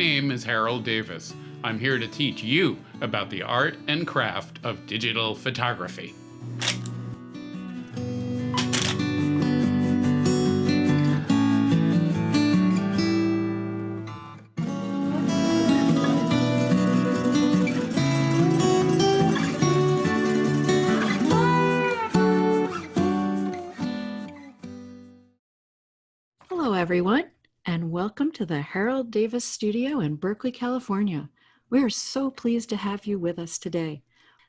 name is Harold Davis. I'm here to teach you about the art and craft of digital photography. Hello, everyone, and welcome to the Harold Davis Studio in Berkeley, California. We are so pleased to have you with us today.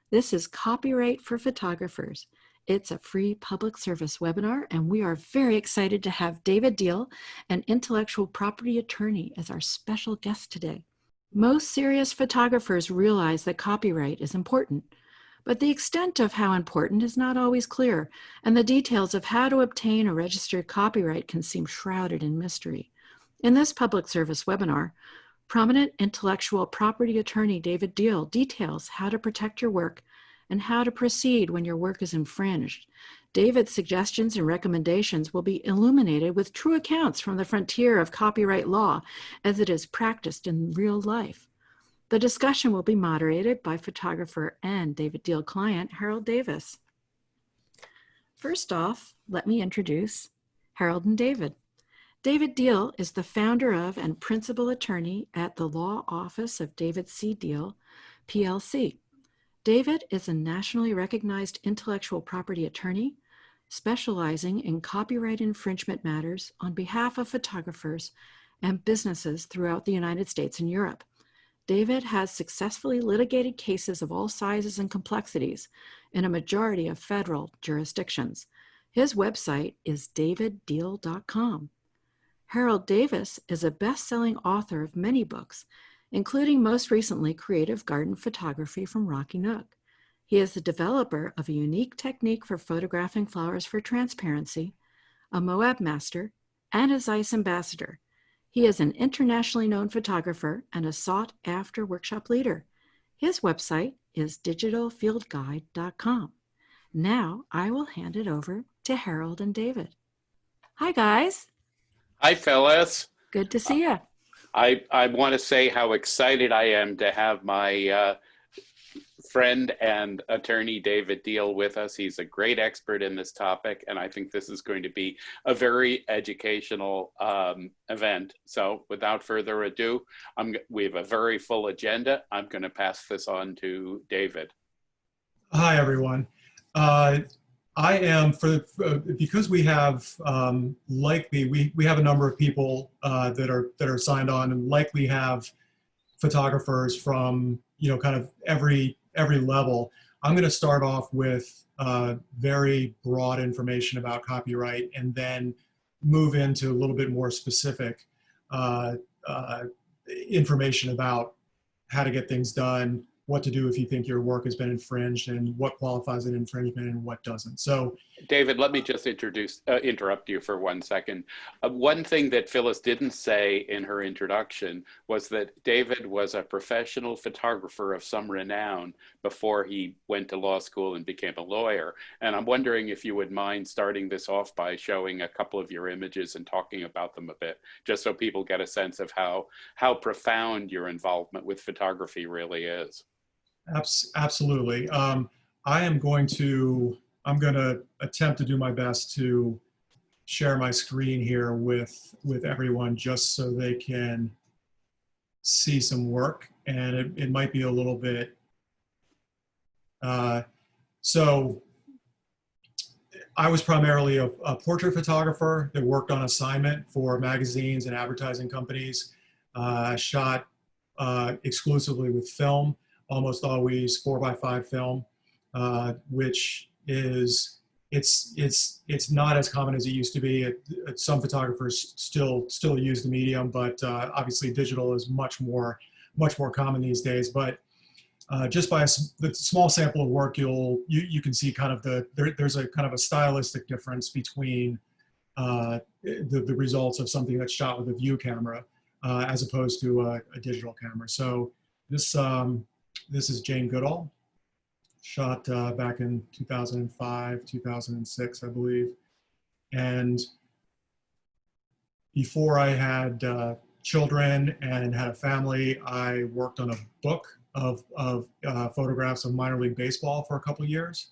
This is Copyright for Photographers. It's a free public service webinar, and we are very excited to have David Deal, an intellectual property attorney, as our special guest today. Most serious photographers realize that copyright is important, but the extent of how important is not always clear, and the details of how to obtain a registered copyright can seem shrouded in mystery. In this public service webinar, prominent intellectual property attorney David Deal details how to protect your work and how to proceed when your work is infringed. David's suggestions and recommendations will be illuminated with true accounts from the frontier of copyright law as it is practiced in real life. The discussion will be moderated by photographer and David Deal client, Harold Davis. First off, let me introduce Harold and David. David Deal is the founder of and principal attorney at the Law Office of David C. Deal, PLC. David is a nationally recognized intellectual property attorney specializing in copyright infringement matters on behalf of photographers and businesses throughout the United States and Europe. David has successfully litigated cases of all sizes and complexities in a majority of federal jurisdictions. His website is daviddeal.com. Harold Davis is a best-selling author of many books, including most recently Creative Garden Photography from Rocky Nook. He is the developer of a unique technique for photographing flowers for transparency, a Moab master, and a Zeiss ambassador. He is an internationally known photographer and a sought-after workshop leader. His website is digitalfieldguide.com. Now I will hand it over to Harold and David. Hi, guys. Hi, fellas. Good to see you. I want to say how excited I am to have my friend and attorney David Deal with us. He's a great expert in this topic, and I think this is going to be a very educational event. So without further ado, we have a very full agenda. I'm going to pass this on to David. Hi, everyone. I am, because we have we have a number of people that are signed on, and likely have photographers from kind of every level. I'm going to start off with very broad information about copyright, and then move into a little bit more specific information about how to get things done, what to do if you think your work has been infringed, and what qualifies an infringement and what doesn't. So, David, let me just interrupt you for 1 second. One thing that Phyllis didn't say in her introduction was that David was a professional photographer of some renown before he went to law school and became a lawyer. And I'm wondering if you would mind starting this off by showing a couple of your images and talking about them a bit, just so people get a sense of how profound your involvement with photography really is. Absolutely. I'm going to attempt to do my best to share my screen here with everyone, just so they can see some work, and it might be a little bit. So I was primarily a portrait photographer that worked on assignment for magazines and advertising companies. Shot exclusively with film, almost always 4x5 film, which is it's not as common as it used to be. Some photographers still use the medium, but obviously digital is much more common these days. But just by the small sample of work, you can see kind of there's a kind of a stylistic difference between the results of something that's shot with a view camera as opposed to a digital camera. So this is Jane Goodall, shot back in 2005, 2006, I believe. And before I had children and had a family, I worked on a book of photographs of minor league baseball for a couple of years.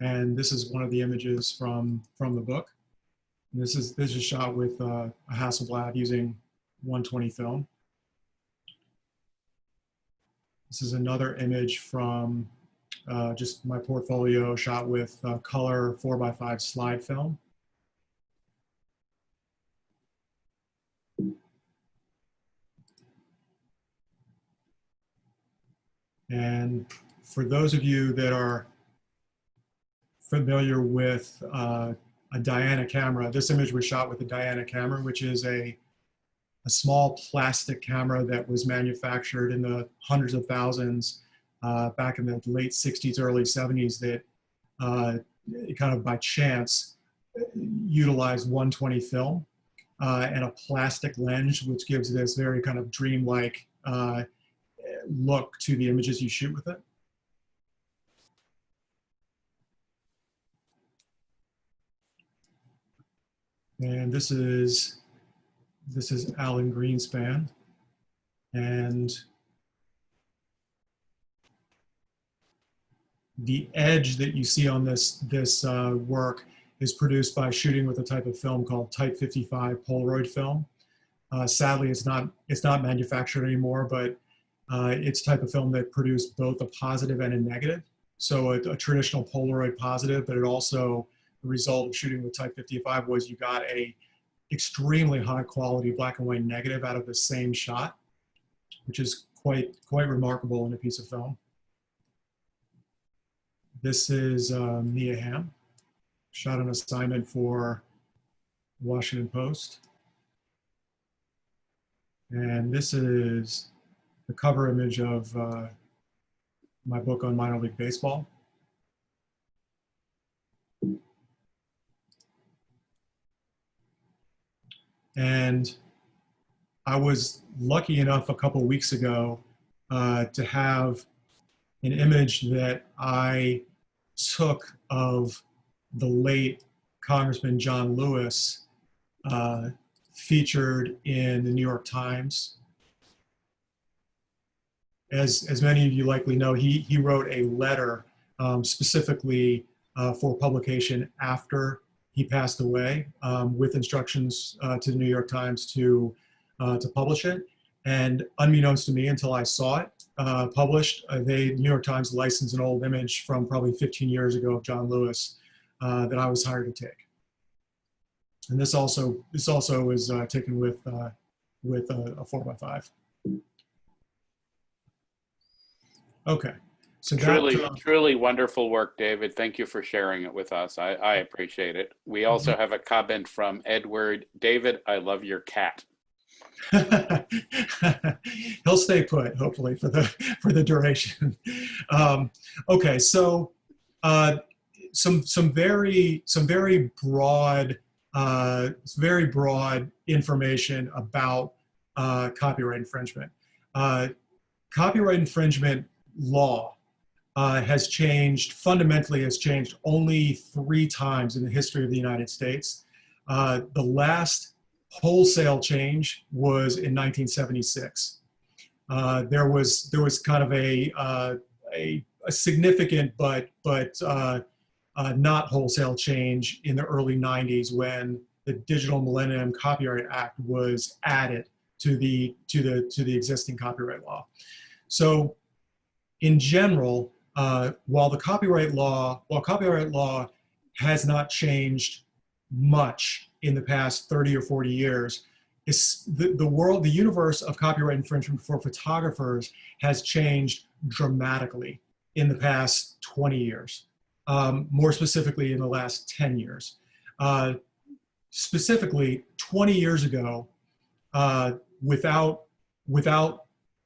And this is one of the images from the book. And this is shot with a Hasselblad using 120 film. This is another image from just my portfolio shot with color 4x5 slide film. And for those of you that are familiar with a Diana camera, this image was shot with a Diana camera, which is a small plastic camera that was manufactured in the hundreds of thousands back in the late 60s, early 70s, that kind of by chance utilized 120 film and a plastic lens, which gives this very kind of dreamlike look to the images you shoot with it. And this is Alan Greenspan, and the edge that you see on this work is produced by shooting with a type of film called Type 55 Polaroid film. Sadly, it's not manufactured anymore, but it's type of film that produced both a positive and a negative. So a traditional Polaroid positive, but it also, the result of shooting with Type 55 was you got a extremely high quality black and white negative out of the same shot, which is quite remarkable in a piece of film. This is Mia Hamm, shot on assignment for Washington Post. And this is the cover image of my book on minor league baseball. And I was lucky enough a couple weeks ago to have an image that I took of the late Congressman John Lewis featured in the New York Times. As many of you likely know, he wrote a letter specifically for publication after he passed away, with instructions to the New York Times to publish it. And unbeknownst to me, until I saw it published, New York Times licensed an old image from probably 15 years ago of John Lewis that I was hired to take. And this also was taken with a 4x5. Okay. So truly wonderful work, David. Thank you for sharing it with us. I appreciate it. We also have a comment from Edward. David, I love your cat. He'll stay put, hopefully, for the duration. Okay, so some very broad information about copyright infringement. Copyright infringement law fundamentally has changed only 3 times in the history of the United States. The last wholesale change was in 1976. There was kind of a significant but not wholesale change in the early 90s when the Digital Millennium Copyright Act was added to the existing copyright law. So in general, while copyright law has not changed much in the past 30 or 40 years, the universe of copyright infringement for photographers has changed dramatically in the past 20 years, more specifically in the last 10 years. Specifically, 20 years ago, without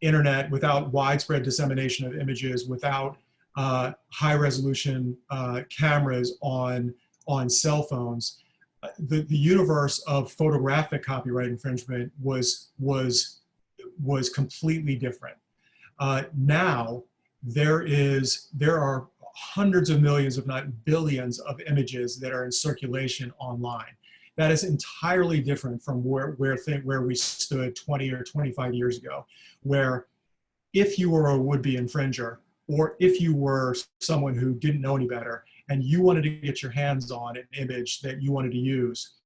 internet, without widespread dissemination of images, without high resolution cameras on cell phones, the universe of photographic copyright infringement was completely different. Now there are hundreds of millions, if not billions, of images that are in circulation online. That is entirely different from where we stood 20 or 25 years ago, where if you were a would-be infringer, or if you were someone who didn't know any better and you wanted to get your hands on an image that you wanted to use,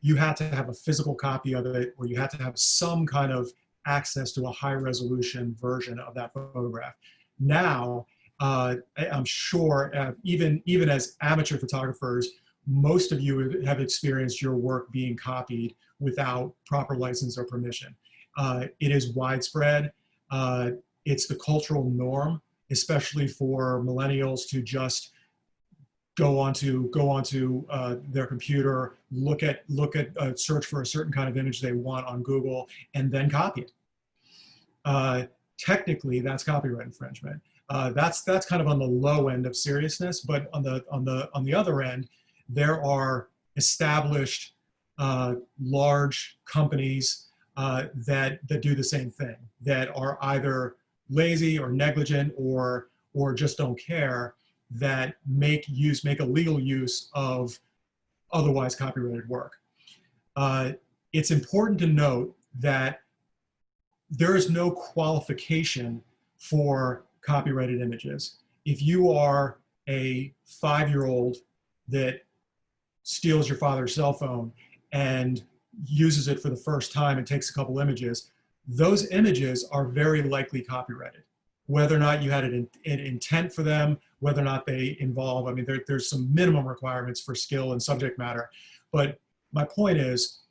you had to have a physical copy of it, or you had to have some kind of access to a high resolution version of that photograph. Now, I'm sure even as amateur photographers, most of you have experienced your work being copied without proper license or permission. It is widespread. It's the cultural norm, especially for millennials, to just go onto their computer, look at search for a certain kind of image they want on Google, and then copy it. Technically, that's copyright infringement. That's kind of on the low end of seriousness, but on the other end, there are established large companies that do the same thing, that are either lazy or negligent or just don't care, that make a legal use of otherwise copyrighted work. It's important to note that there is no qualification for copyrighted images. If you are a 5-year-old that steals your father's cell phone and uses it for the first time and takes a couple images, those images are very likely copyrighted. Whether or not you had an intent for them, whether or not they involve, I mean, there's some minimum requirements for skill and subject matter. But my point is,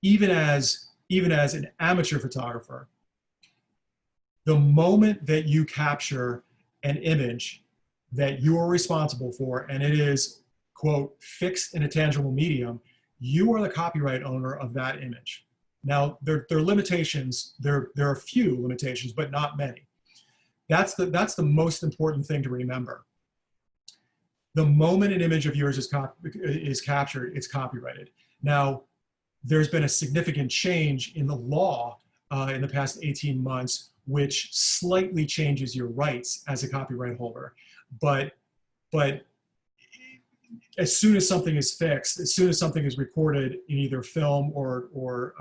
even as an amateur photographer, the moment that you capture an image that you are responsible for, and it is, quote, fixed in a tangible medium, you are the copyright owner of that image. Now, there are limitations. There are a few limitations, but not many. That's the most important thing to remember. The moment an image of yours is captured, it's copyrighted. Now, there's been a significant change in the law in the past 18 months, which slightly changes your rights as a copyright holder. But as soon as something is fixed, as soon as something is recorded in either film or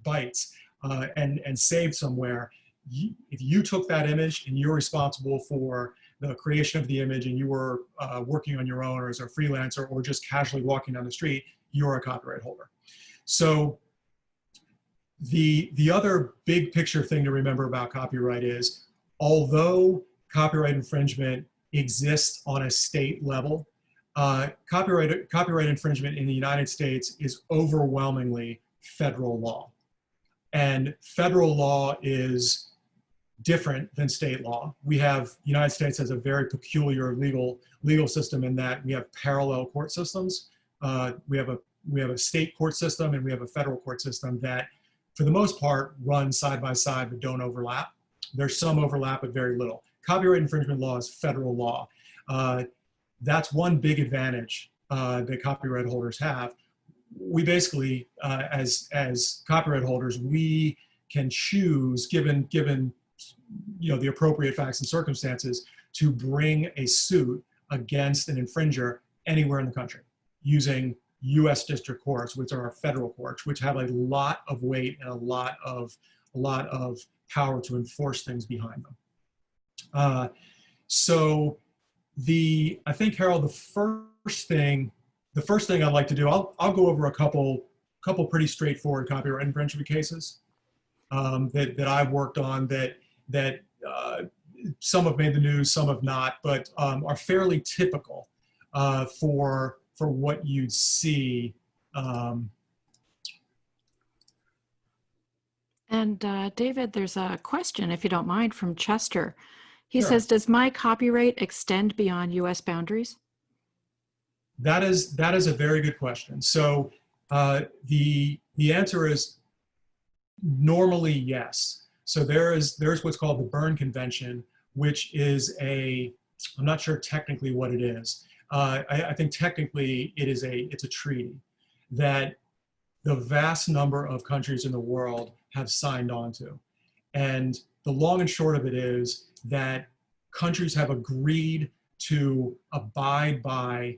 bytes and saved somewhere, if you took that image and you're responsible for the creation of the image, and you were working on your own or as a freelancer or just casually walking down the street, you're a copyright holder. So the other big picture thing to remember about copyright is, although copyright infringement exists on a state level, copyright infringement in the United States is overwhelmingly federal law. And federal law is different than state law. The United States has a very peculiar legal system in that we have parallel court systems. We have a state court system and we have a federal court system that, for the most part, run side by side but don't overlap. There's some overlap, but very little. Copyright infringement law is federal law. That's one big advantage that copyright holders have. We basically, as copyright holders, we can choose, given the appropriate facts and circumstances, to bring a suit against an infringer anywhere in the country using U.S. district courts, which are federal courts, which have a lot of weight and a lot of power to enforce things behind them. So I think, Harold, the first thing I'd like to do, I'll go over a couple pretty straightforward copyright infringement cases that I've worked on that some have made the news, some have not, but are fairly typical for what you'd see. And David, there's a question, if you don't mind, from Chester. He Sure. says, does my copyright extend beyond US boundaries? That is a very good question. So the answer is normally yes. So there's what's called the Berne Convention, which is I'm not sure technically what it is. I think technically it's a treaty that the vast number of countries in the world have signed on to. And the long and short of it is that countries have agreed to abide by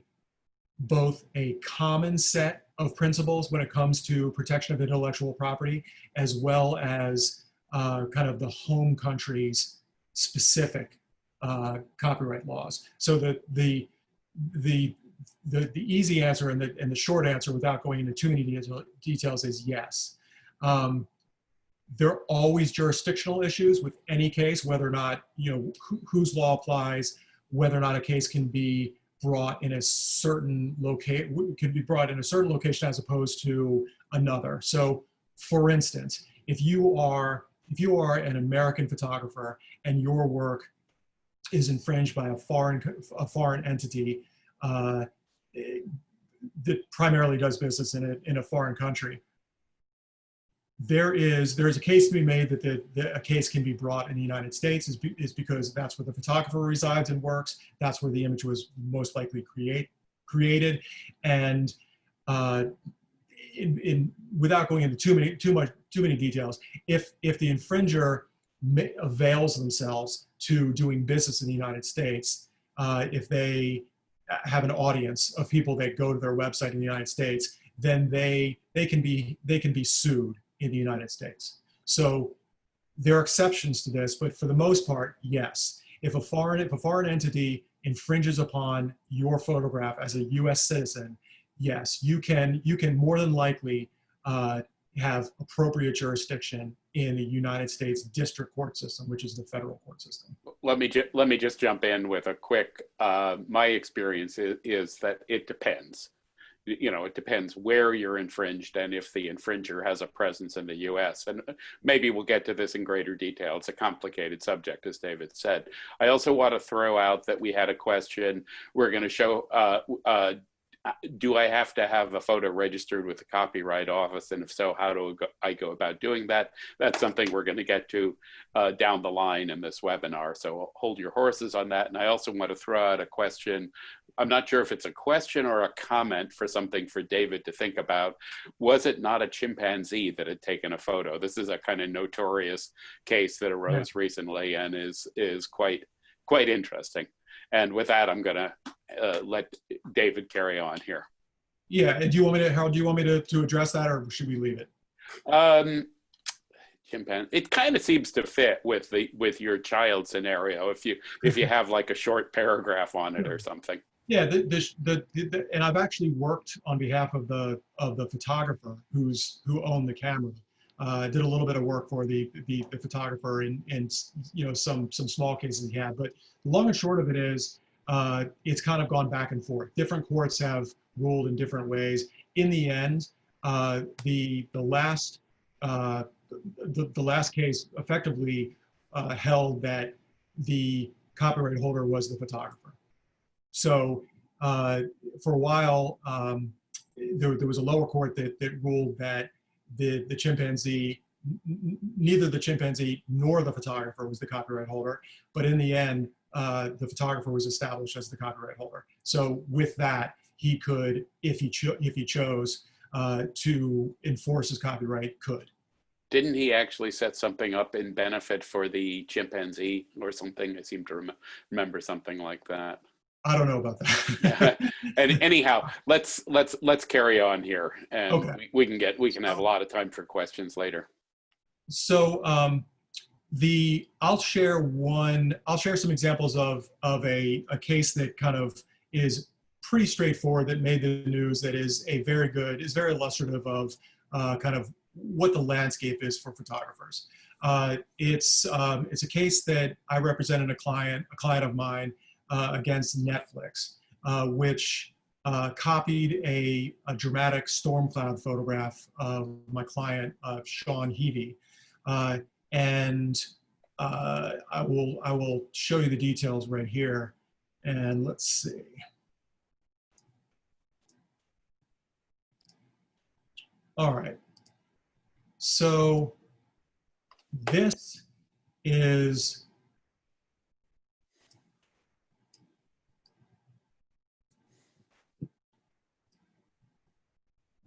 both a common set of principles when it comes to protection of intellectual property, as well as kind of the home country's specific copyright laws. So the easy answer and the short answer, without going into too many details, is yes. There are always jurisdictional issues with any case, whether or not, whose law applies, whether or not a case can be brought in a certain location as opposed to another. So, for instance, if you are an American photographer and your work is infringed by a foreign entity that primarily does business in a foreign country, there is a case to be made that a case can be brought in the United States is because that's where the photographer resides and works. That's where the image was most likely created. And without going into too many details, if the infringer avails themselves to doing business in the United States, if they have an audience of people that go to their website in the United States, then they can be sued in the United States. So there are exceptions to this, but for the most part, yes. If a foreign entity infringes upon your photograph as a U.S. citizen, yes, you can more than likely have appropriate jurisdiction in the United States district court system, which is the federal court system. Let me just jump in with a quick. My experience is that it depends. It depends where you're infringed and if the infringer has a presence in the US. And maybe we'll get to this in greater detail. It's a complicated subject, as David said. I also want to throw out that we had a question. We're going to show, do I have to have a photo registered with the Copyright Office? And if so, how do I go about doing that? That's something we're going to get to down the line in this webinar. So hold your horses on that. And I also want to throw out a question. I'm not sure if it's a question or a comment for something for David to think about. Was it not a chimpanzee that had taken a photo? This is a kind of notorious case that arose recently and is quite interesting. And with that, I'm going to let David carry on here. Yeah, and Harold, do you want me to address that, or should we leave it? Chimpanzee. It kind of seems to fit with your child scenario if you have like a short paragraph on it or something. Yeah, and I've actually worked on behalf of the photographer who owned the camera. Did a little bit of work for the photographer in some small cases he had, but the long and short of it is it's kind of gone back and forth. Different courts have ruled in different ways. In the end, the last case effectively held that the copyright holder was the photographer. So for a while, there was a lower court that ruled that the chimpanzee, neither the chimpanzee nor the photographer was the copyright holder, but in the end, the photographer was established as the copyright holder. So with that, he could, if he chose to enforce his copyright, could. Didn't he actually set something up in benefit for the chimpanzee or something? I seem to remember something like that. I don't know about that. And anyhow, let's carry on here, and okay. we can have a lot of time for questions later. So I'll share some examples of a case that kind of is pretty straightforward, that made the news, that is very illustrative of kind of what the landscape is for photographers. It's a case that I represented a client of mine against Netflix, which copied a dramatic storm cloud photograph of my client, Sean Heavey. And I will show you the details right here. And let's see. All right. So this is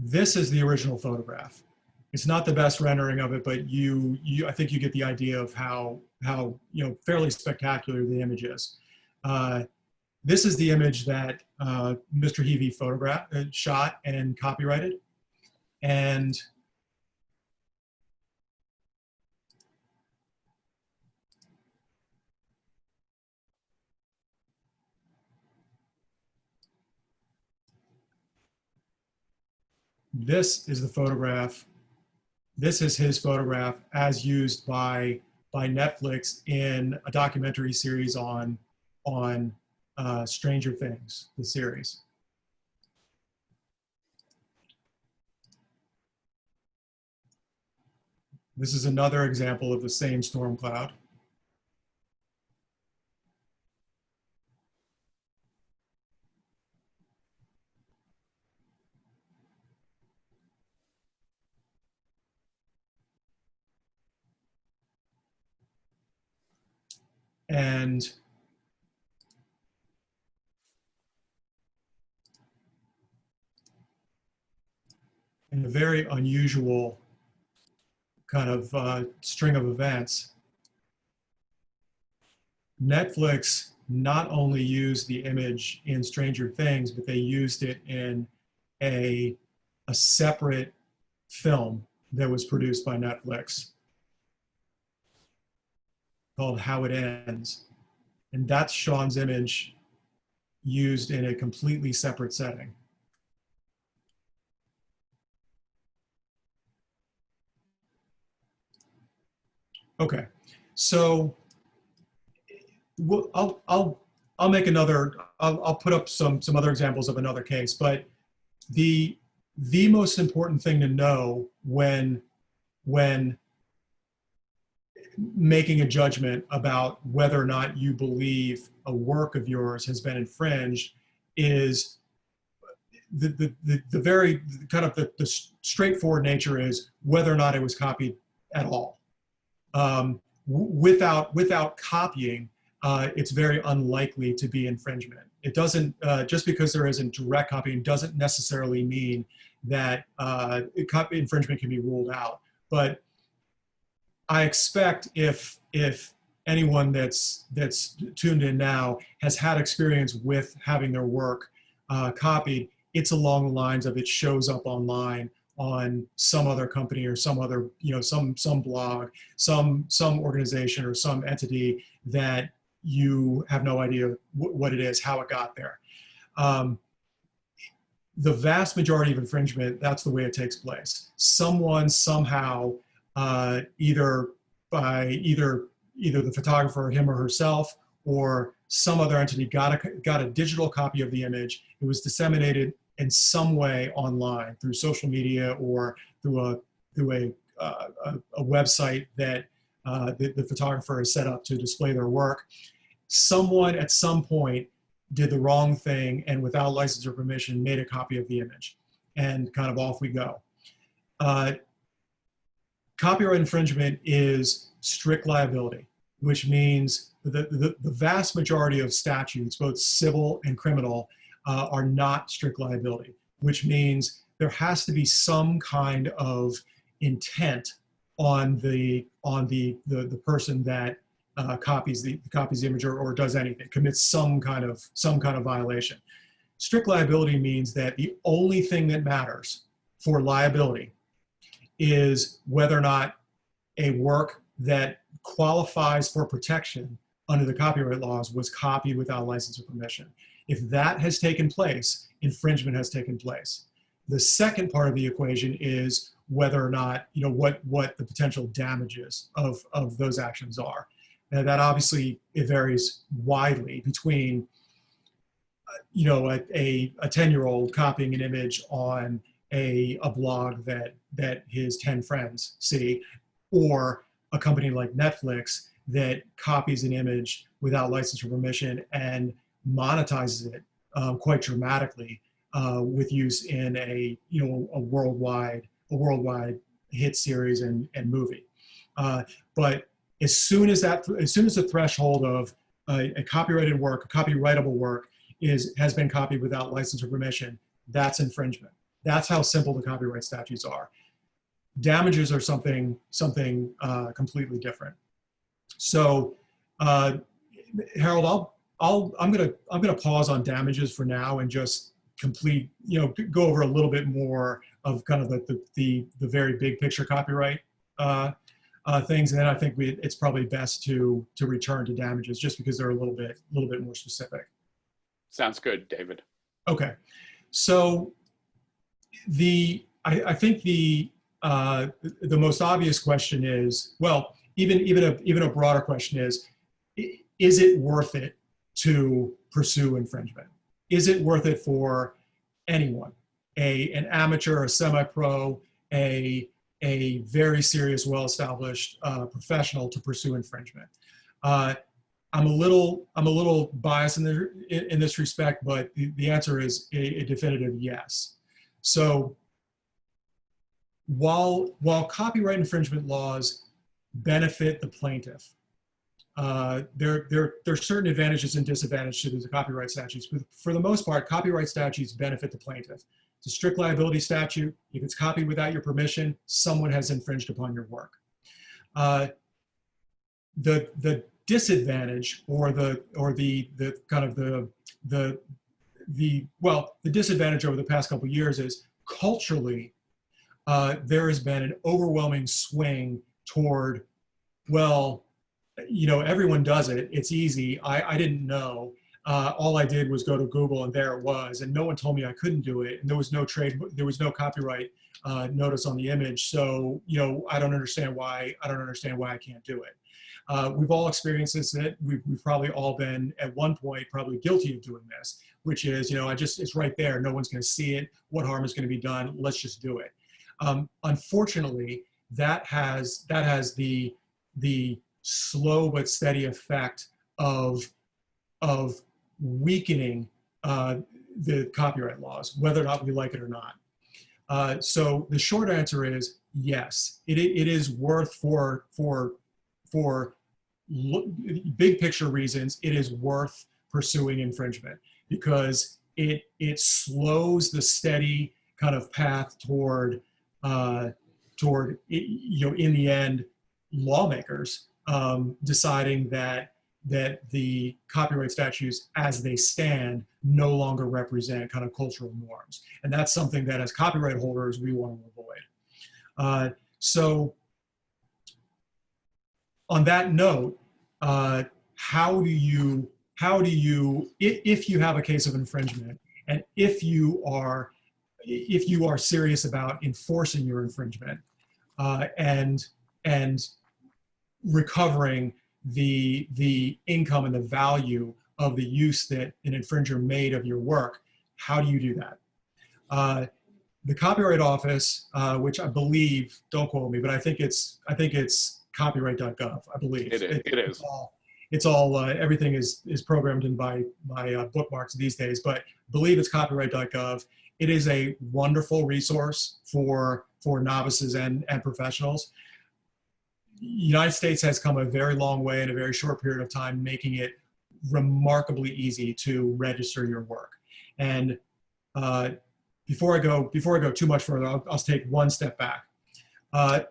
the original photograph. It's not the best rendering of it, but I think you get the idea of how fairly spectacular the image is. this is the image that Mr. Heavey shot and copyrighted. And this is the photograph. This is his photograph as used by Netflix in a documentary series on Stranger Things, the series. This is another example of the same storm cloud. And in a very unusual kind of string of events, Netflix not only used the image in Stranger Things, but they used it in a separate film that was produced by Netflix called How It Ends. And that's Sean's image used in a completely separate setting. Okay, so I'll make another. I'll put up some other examples of another case, but the most important thing to know when making a judgment about whether or not you believe a work of yours has been infringed is the very kind of the straightforward nature is whether or not it was copied at all. Without copying, it's very unlikely to be infringement. It doesn't, just because there isn't direct copying doesn't necessarily mean that infringement can be ruled out. But I expect if anyone that's tuned in now has had experience with having their work copied, it's along the lines of it shows up online on some other company or some other, some blog, some organization or some entity that you have no idea what it is, how it got there. The vast majority of infringement, that's the way it takes place. Someone somehow, either the photographer, him or herself, or some other entity got a digital copy of the image. It was disseminated in some way online through social media or through a website that the photographer has set up to display their work. Someone at some point did the wrong thing and without license or permission made a copy of the image, and kind of off we go. Copyright infringement is strict liability, which means the vast majority of statutes, both civil and criminal, are not strict liability, which means there has to be some kind of intent on the person that copies the image or does anything, commits some kind of violation. Strict liability means that the only thing that matters for liability is whether or not a work that qualifies for protection under the copyright laws was copied without license or permission. If that has taken place, infringement has taken place. The second part of the equation is whether or not, what the potential damages of those actions are. Now that obviously, it varies widely between, a 10-year-old copying an image on a blog that his 10 friends see, or a company like Netflix that copies an image without license or permission and monetizes it quite dramatically with use in a worldwide hit series and movie. But as soon as the threshold of a copyrighted work, a copyrightable work, has been copied without license or permission, that's infringement. That's how simple the copyright statutes are. Damages are something completely different. So, Harold, I'm gonna pause on damages for now and just go over a little bit more of kind of the very big picture copyright things, and then I think it's probably best to return to damages just because they're a little bit more specific. Sounds good, David. Okay, so I think the most obvious question is, well, even a broader question is it worth it to pursue infringement? Is it worth it for anyone, an amateur, a semi-pro, a very serious, well-established professional to pursue infringement? I'm a little biased in this respect, but the answer is a definitive yes. So while copyright infringement laws benefit the plaintiff, there are certain advantages and disadvantages to the copyright statutes, but for the most part, copyright statutes benefit the plaintiff. It's a strict liability statute. If it's copied without your permission, someone has infringed upon your work. The disadvantage, or the disadvantage over the past couple of years is culturally, there has been an overwhelming swing toward, well, everyone does it. It's easy. I didn't know. All I did was go to Google and there it was, and no one told me I couldn't do it. And there was no copyright notice on the image. So, I don't understand why I can't do it. We've all experienced this. We've probably all been at one point probably guilty of doing this, which is, it's right there. No one's going to see it. What harm is going to be done? Let's just do it. Unfortunately, that has the slow but steady effect of weakening the copyright laws, whether or not we like it or not. So the short answer is yes, it is worth for big picture reasons, it is worth pursuing infringement, because it slows the steady kind of path toward in the end, lawmakers deciding that the copyright statutes as they stand no longer represent kind of cultural norms. And that's something that as copyright holders, we want to avoid. So on that note, how do you, if you have a case of infringement, and if you are serious about enforcing your infringement and recovering the income and the value of the use that an infringer made of your work, how do you do that? The Copyright Office, which I believe, don't quote me, but I think it's copyright.gov, I believe. It is. It's all everything is programmed in by bookmarks these days, but I believe it's copyright.gov. It is a wonderful resource for novices and professionals. The United States has come a very long way in a very short period of time, making it remarkably easy to register your work. And before I go too much further, I'll take one step back.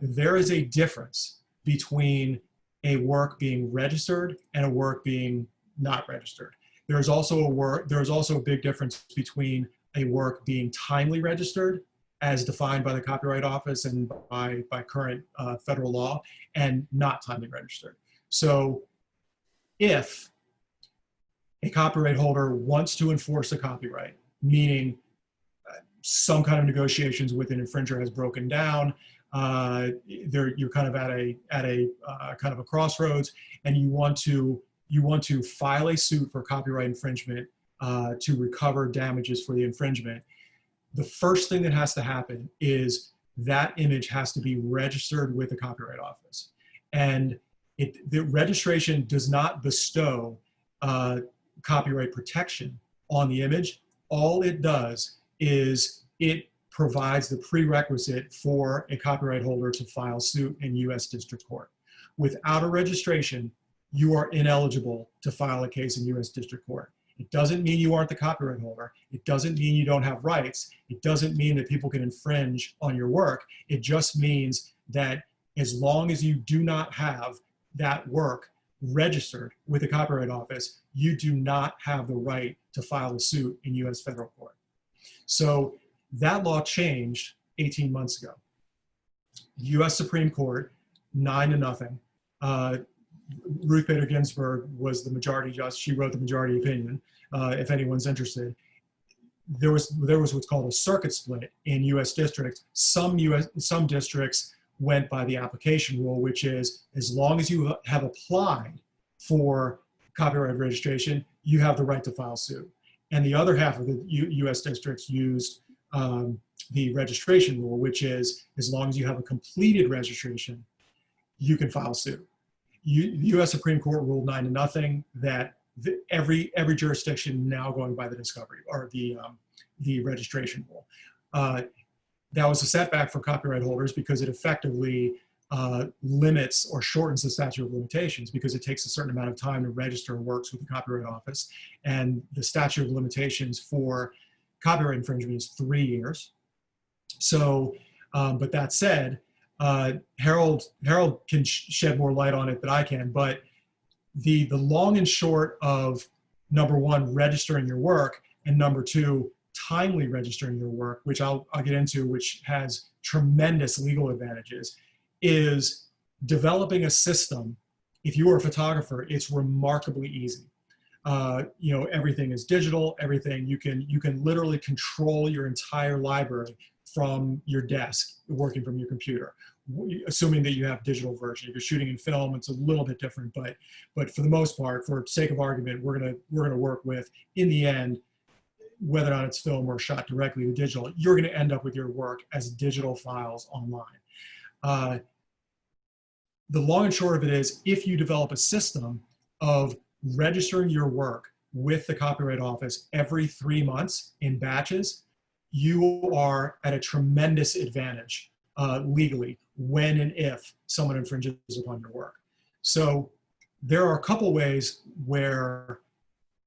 There is a difference between a work being registered and a work being not registered. There is also a big difference between a work being timely registered, as defined by the Copyright Office and by current federal law, and not timely registered. So if a copyright holder wants to enforce a copyright, meaning some kind of negotiations with an infringer has broken down, you're kind of at a kind of a crossroads, and you want to file a suit for copyright infringement to recover damages for the infringement. The first thing that has to happen is that image has to be registered with the Copyright Office. And the registration does not bestow copyright protection on the image. All it does is it provides the prerequisite for a copyright holder to file suit in U.S. District Court. Without a registration, you are ineligible to file a case in U.S. District Court. It doesn't mean you aren't the copyright holder. It doesn't mean you don't have rights. It doesn't mean that people can infringe on your work. It just means that as long as you do not have that work registered with the Copyright Office, you do not have the right to file a suit in US federal court. So that law changed 18 months ago. US Supreme Court, 9-0. Ruth Bader Ginsburg was the majority judge. She wrote the majority opinion, if anyone's interested. There was what's called a circuit split in US districts. Some districts went by the application rule, which is as long as you have applied for copyright registration, you have the right to file suit. And the other half of the US districts used the registration rule, which is as long as you have a completed registration, you can file suit. US Supreme Court ruled 9-0 that every jurisdiction now going by the discovery or the registration rule. That was a setback for copyright holders because it effectively limits or shortens the statute of limitations because it takes a certain amount of time to register works with the Copyright Office. And the statute of limitations for copyright infringement is 3 years. So, but that said, Harold can shed more light on it than I can, but the long and short of number one, registering your work, and number two, timely registering your work, which I'll get into, which has tremendous legal advantages, is developing a system. If you are a photographer, it's remarkably easy. Everything is digital, everything, you can literally control your entire library from your desk, working from your computer, assuming that you have digital version. If you're shooting in film, it's a little bit different, but for the most part, for sake of argument, we're gonna work with, in the end, whether or not it's film or shot directly to digital, you're gonna end up with your work as digital files online. The long and short of it is, if you develop a system of registering your work with the Copyright Office every 3 months in batches, you are at a tremendous advantage legally when and if someone infringes upon your work. So there are a couple ways where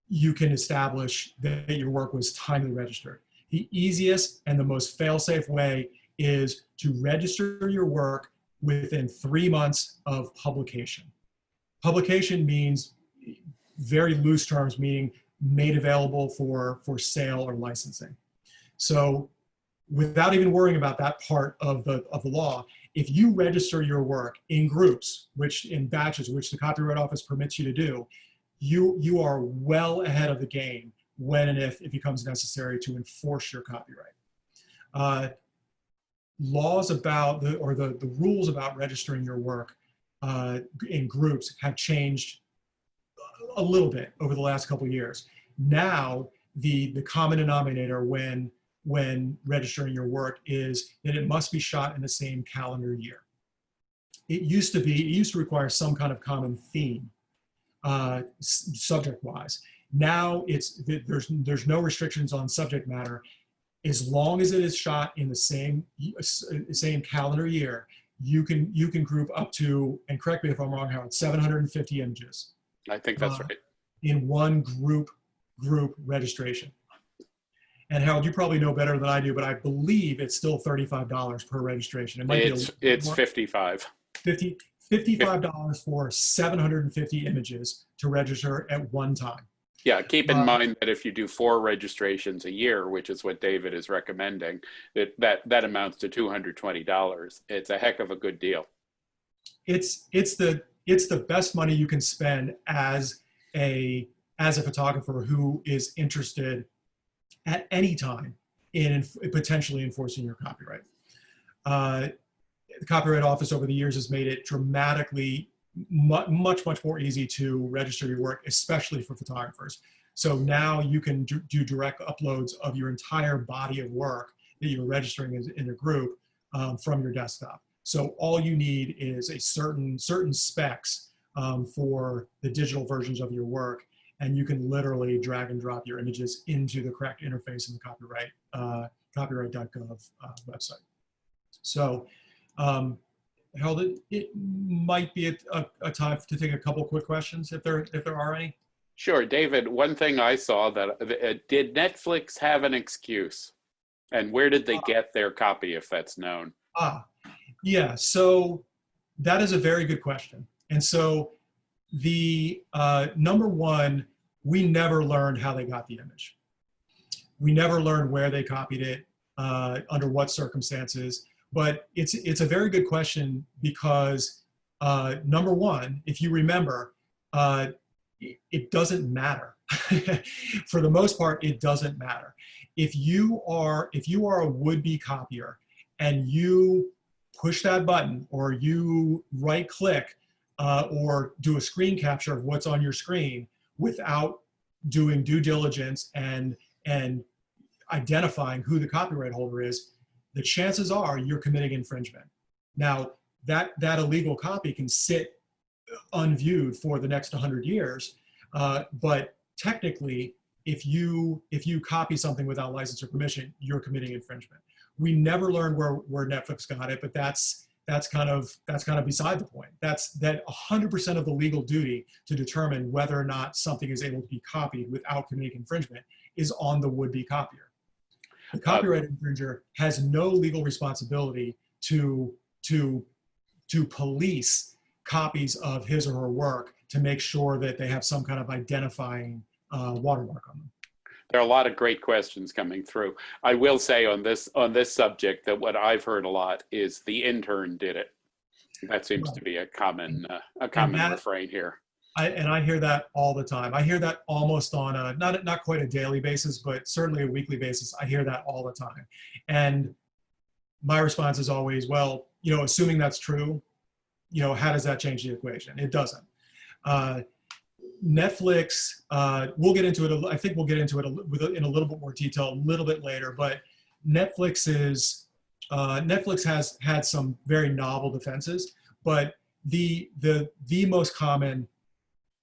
you can establish that your work was timely registered. The easiest and the most fail-safe way is to register your work within 3 months of publication. Publication means, very loose terms, meaning made available for sale or licensing. So without even worrying about that part of the law, if you register your work in groups, in batches, which the Copyright Office permits you to do, you are well ahead of the game when and if it becomes necessary to enforce your copyright. Laws about, the rules about registering your work in groups have changed a little bit over the last couple of years. Now, the common denominator when registering your work is that it must be shot in the same calendar year. It used to require some kind of common theme, subject-wise. Now there's no restrictions on subject matter. As long as it is shot in the same calendar year, you can group up to, and correct me if I'm wrong, Howard, 750 images. I think that's right. In one group registration. And Harold, you probably know better than I do, but I believe it's still $35 per registration. It might it's $55. $55 for 750 images to register at one time. Yeah, keep in mind that if you do 4 registrations a year, which is what David is recommending, that amounts to $220. It's a heck of a good deal. It's the best money you can spend as a photographer who is interested at any time in potentially enforcing your copyright. The Copyright Office over the years has made it dramatically much more easy to register your work, especially for photographers. So now you can do direct uploads of your entire body of work that you're registering in a group from your desktop. So all you need is a certain specs for the digital versions of your work, and you can literally drag and drop your images into the correct interface in the copyright.gov website. So Harold, it might be a time to take a couple quick questions if there are any. Sure, David. One thing I saw did Netflix have an excuse, and where did they get their copy, if that's known? Yeah. So that is a very good question, and so Number one, we never learned how they got the image. We never learned where they copied it, under what circumstances. But it's a very good question because number one, if you remember, it doesn't matter. For the most part, it doesn't matter. If you are a would-be copier and you push that button or you right-click or do a screen capture of what's on your screen without doing due diligence and identifying who the copyright holder is, the chances are you're committing infringement. Now, that illegal copy can sit unviewed for the next 100 years, but technically, if you copy something without license or permission, you're committing infringement. We never learned where Netflix got it, but that's kind of beside the point. That 100% of the legal duty to determine whether or not something is able to be copied without committing infringement is on the would-be copier. The copyright infringer has no legal responsibility to police copies of his or her work to make sure that they have some kind of identifying watermark on them. There are a lot of great questions coming through. I will say on this subject that what I've heard a lot is the intern did it. That seems to be a common refrain here. I hear that all the time. I hear that almost on a, not quite a daily basis, but certainly a weekly basis. I hear that all the time. And my response is always, well, assuming that's true, how does that change the equation? It doesn't. Netflix, we'll get into it. I think we'll get into it in a little bit more detail a little bit later, but Netflix has had some very novel defenses, but the most common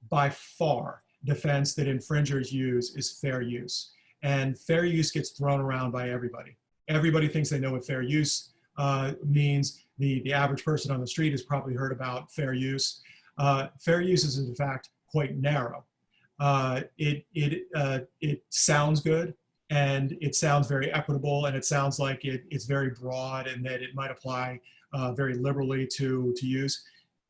by far defense that infringers use is fair use. And fair use gets thrown around by everybody. Everybody thinks they know what fair use means. The average person on the street has probably heard about fair use. Fair use is in fact quite narrow. It sounds good and it sounds very equitable and it sounds like it's very broad and that it might apply very liberally to use.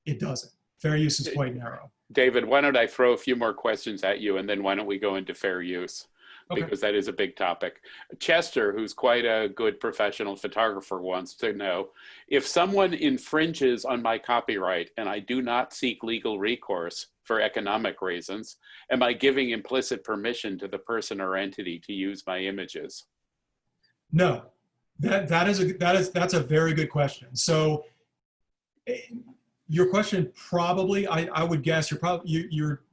It doesn't. Fair use is quite narrow. David, why don't I throw a few more questions at you and then why don't we go into fair use? Okay. Because that is a big topic. Chester, who's quite a good professional photographer, wants to know, if someone infringes on my copyright and I do not seek legal recourse for economic reasons, am I giving implicit permission to the person or entity to use my images? No, that's a very good question. So your question probably, I would guess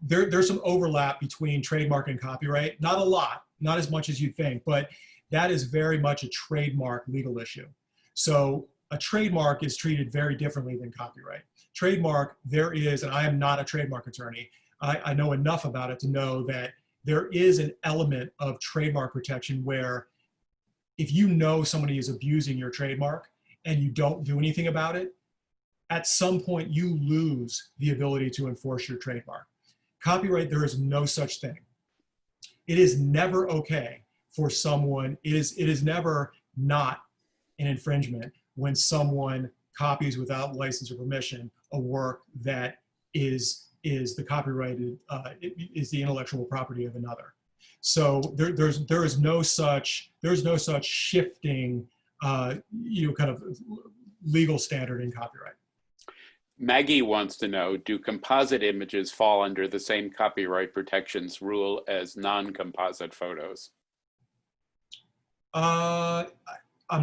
there's some overlap between trademark and copyright. Not a lot, not as much as you think, but that is very much a trademark legal issue. So a trademark is treated very differently than copyright. Trademark, there is, and I am not a trademark attorney, I know enough about it to know that there is an element of trademark protection where if you know somebody is abusing your trademark and you don't do anything about it, at some point you lose the ability to enforce your trademark. Copyright, there is no such thing. It is never okay for someone, it is never not an infringement when someone copies without license or permission a work that is the copyrighted, is the intellectual property of another. So there is no such shifting, kind of legal standard in copyright. Maggie wants to know, do composite images fall under the same copyright protections rule as non-composite photos? I'm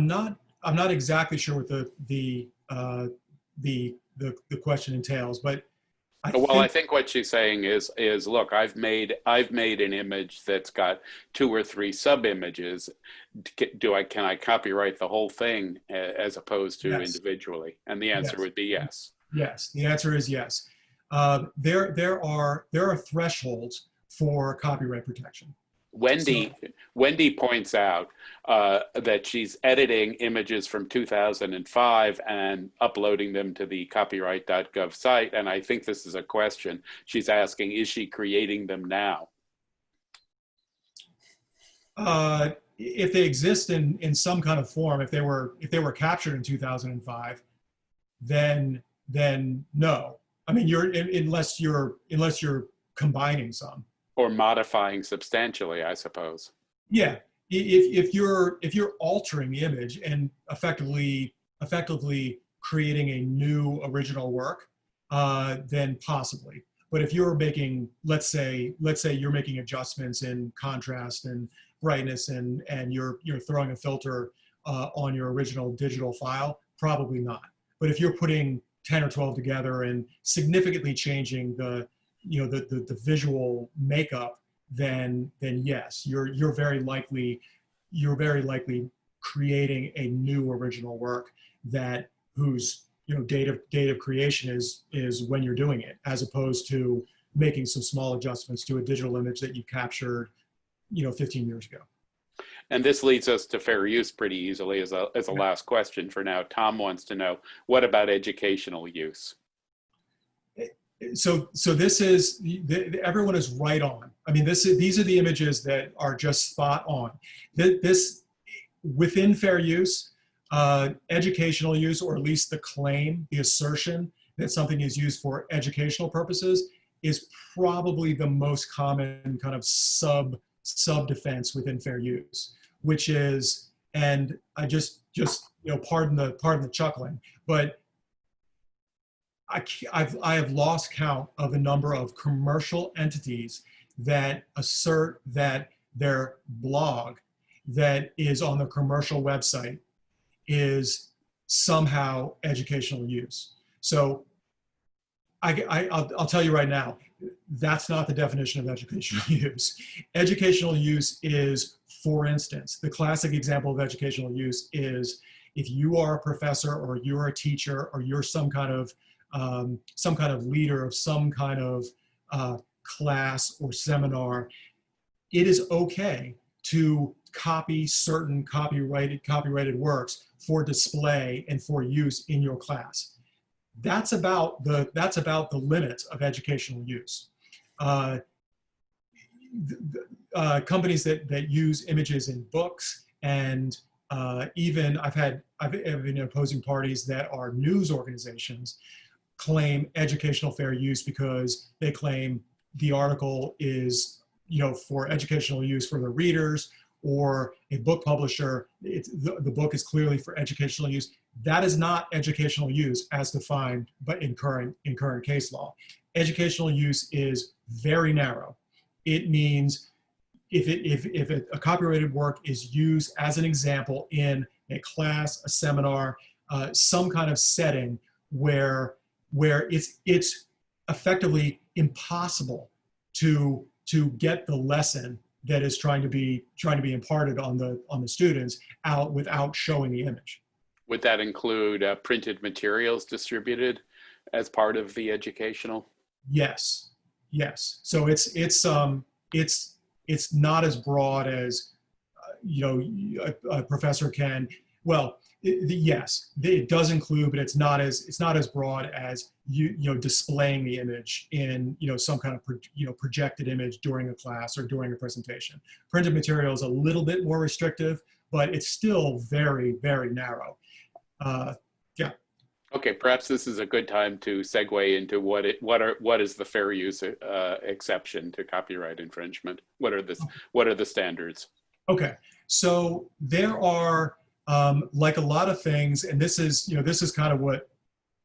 not exactly sure what the question entails, but I think what she's saying is look, I've made an image that's got 2 or 3 sub-images. Can I copyright the whole thing as opposed to individually? And the answer would be yes. Yes, the answer is yes. There are thresholds for copyright protection. Wendy points out that she's editing images from 2005 and uploading them to the copyright.gov site. And I think this is a question. She's asking, is she creating them now? If they exist in some kind of form, if they were captured in 2005, then no. I mean, unless you're combining some. Or modifying substantially, I suppose. Yeah, if you're altering the image and effectively creating a new original work, then possibly. But if you're making, let's say you're making adjustments in contrast and brightness, and you're throwing a filter on your original digital file, probably not. But if you're putting 10 or 12 together and significantly changing the visual makeup, then yes, you're very likely creating a new original work that whose date of creation is when you're doing it, as opposed to making some small adjustments to a digital image that you captured 15 years ago. And this leads us to fair use pretty easily as a last question for now. Tom wants to know, what about educational use? So this is, everyone is right on. I mean, these are the images that are just spot on. This, within fair use, educational use, or at least the claim, the assertion that something is used for educational purposes, is probably the most common kind of sub defense within fair use, which is, and I just pardon the chuckling, but I have lost count of the number of commercial entities that assert that their blog that is on the commercial website is somehow educational use. So I'll tell you right now, that's not the definition of educational use. Educational use is, for instance, the classic example of educational use is if you are a professor, or you're a teacher, or you're some kind of leader of some kind of class or seminar, it is okay to copy certain copyrighted works for display and for use in your class. That's about the limits of educational use. Companies that use images in books, and even I've been opposing parties that are news organizations, claim educational fair use because they claim the article is for educational use for the readers, or a book publisher, the book is clearly for educational use. That is not educational use as defined but in current case law. Educational use is very narrow. It means if a copyrighted work is used as an example in a class, a seminar, some kind of setting where it's effectively impossible to get the lesson that is trying to be imparted on the students out without showing the image. Would that include printed materials distributed as part of the educational? Yes. So it's not as broad as a professor can. Well, yes, it does include, but it's not as broad as displaying the image in some kind of projected image during a class or during a presentation. Printed material is a little bit more restrictive, but it's still very, very narrow. Yeah. Okay, perhaps this is a good time to segue into what is the fair use exception to copyright infringement? What are the standards? Okay, so there are like a lot of things, and this is kind of what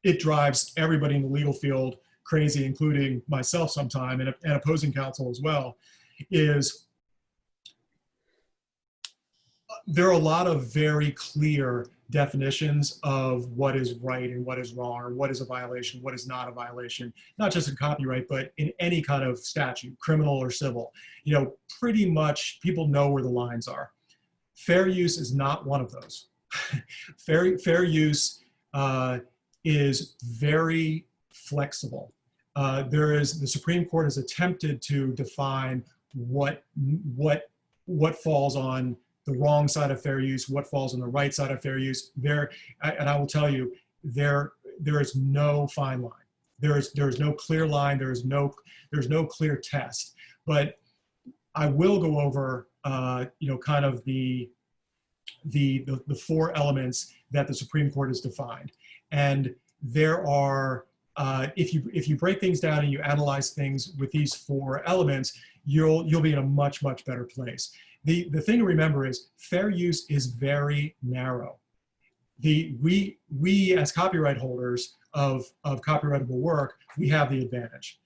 it drives everybody in the legal field crazy, including myself sometime, and opposing counsel as well, is there are a lot of very clear definitions of what is right and what is wrong, or what is a violation, what is not a violation, not just in copyright, but in any kind of statute, criminal or civil. Pretty much people know where the lines are. Fair use is not one of those. Fair use is very flexible. The Supreme Court has attempted to define what falls on the wrong side of fair use, what falls on the right side of fair use. And I will tell you, there is no fine line. There is no clear line. There's no clear test. But I will go over kind of the four elements that the Supreme Court has defined. And there are if you break things down and you analyze things with these 4 elements, you'll be in a much better place. The thing to remember is fair use is very narrow. We as copyright holders of copyrightable work, we have the advantage.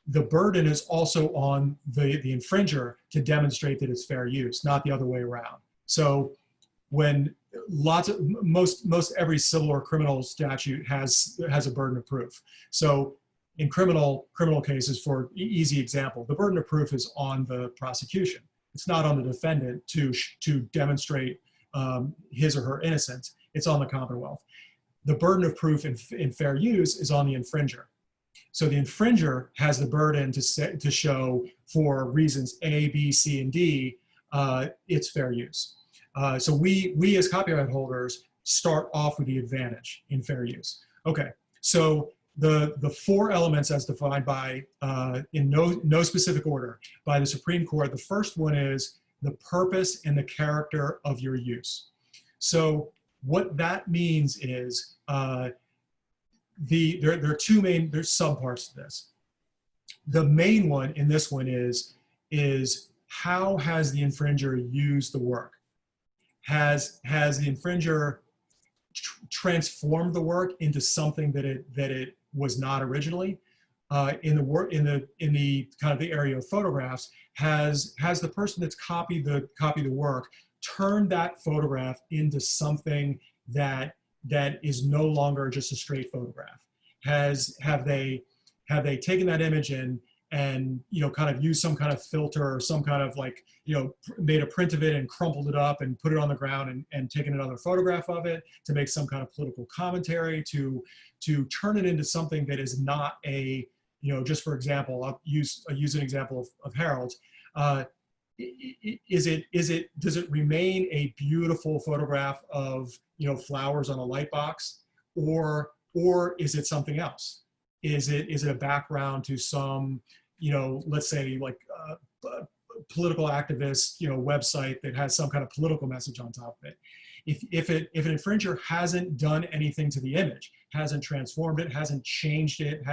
The burden is also on the infringer to demonstrate that it's fair use, not the other way around. So when most every civil or criminal statute has a burden of proof. So in criminal cases, for easy example, the burden of proof is on the prosecution. It's not on the defendant to demonstrate his or her innocence. It's on the Commonwealth. The burden of proof in fair use is on the infringer. So the infringer has the burden to show, for reasons A, B, C, and D, it's fair use. So we as copyright holders start off with the advantage in fair use. Okay, so the 4 elements as defined by, in no specific order, by the Supreme Court, the first one is the purpose and the character of your use. So what that means is, there are 2 main, there's subparts to this. The main one in this one is how has the infringer used the work? Has the infringer transformed the work into something that it was not originally? In the kind of the area of photographs, has the person that's copied the work turned that photograph into something that is no longer just a straight photograph? Have they taken that image and kind of used some kind of filter or some kind of made a print of it and crumpled it up and put it on the ground and taken another photograph of it to make some kind of political commentary, to turn it into something that is not a, just for example, I'll use an example of Harold's. Does it remain a beautiful photograph of flowers on a light box, or is it something else? Is it a background to some let's say political activist website that has some kind of political message on top of it? If an infringer hasn't done anything to the image, hasn't transformed it, hasn't changed it,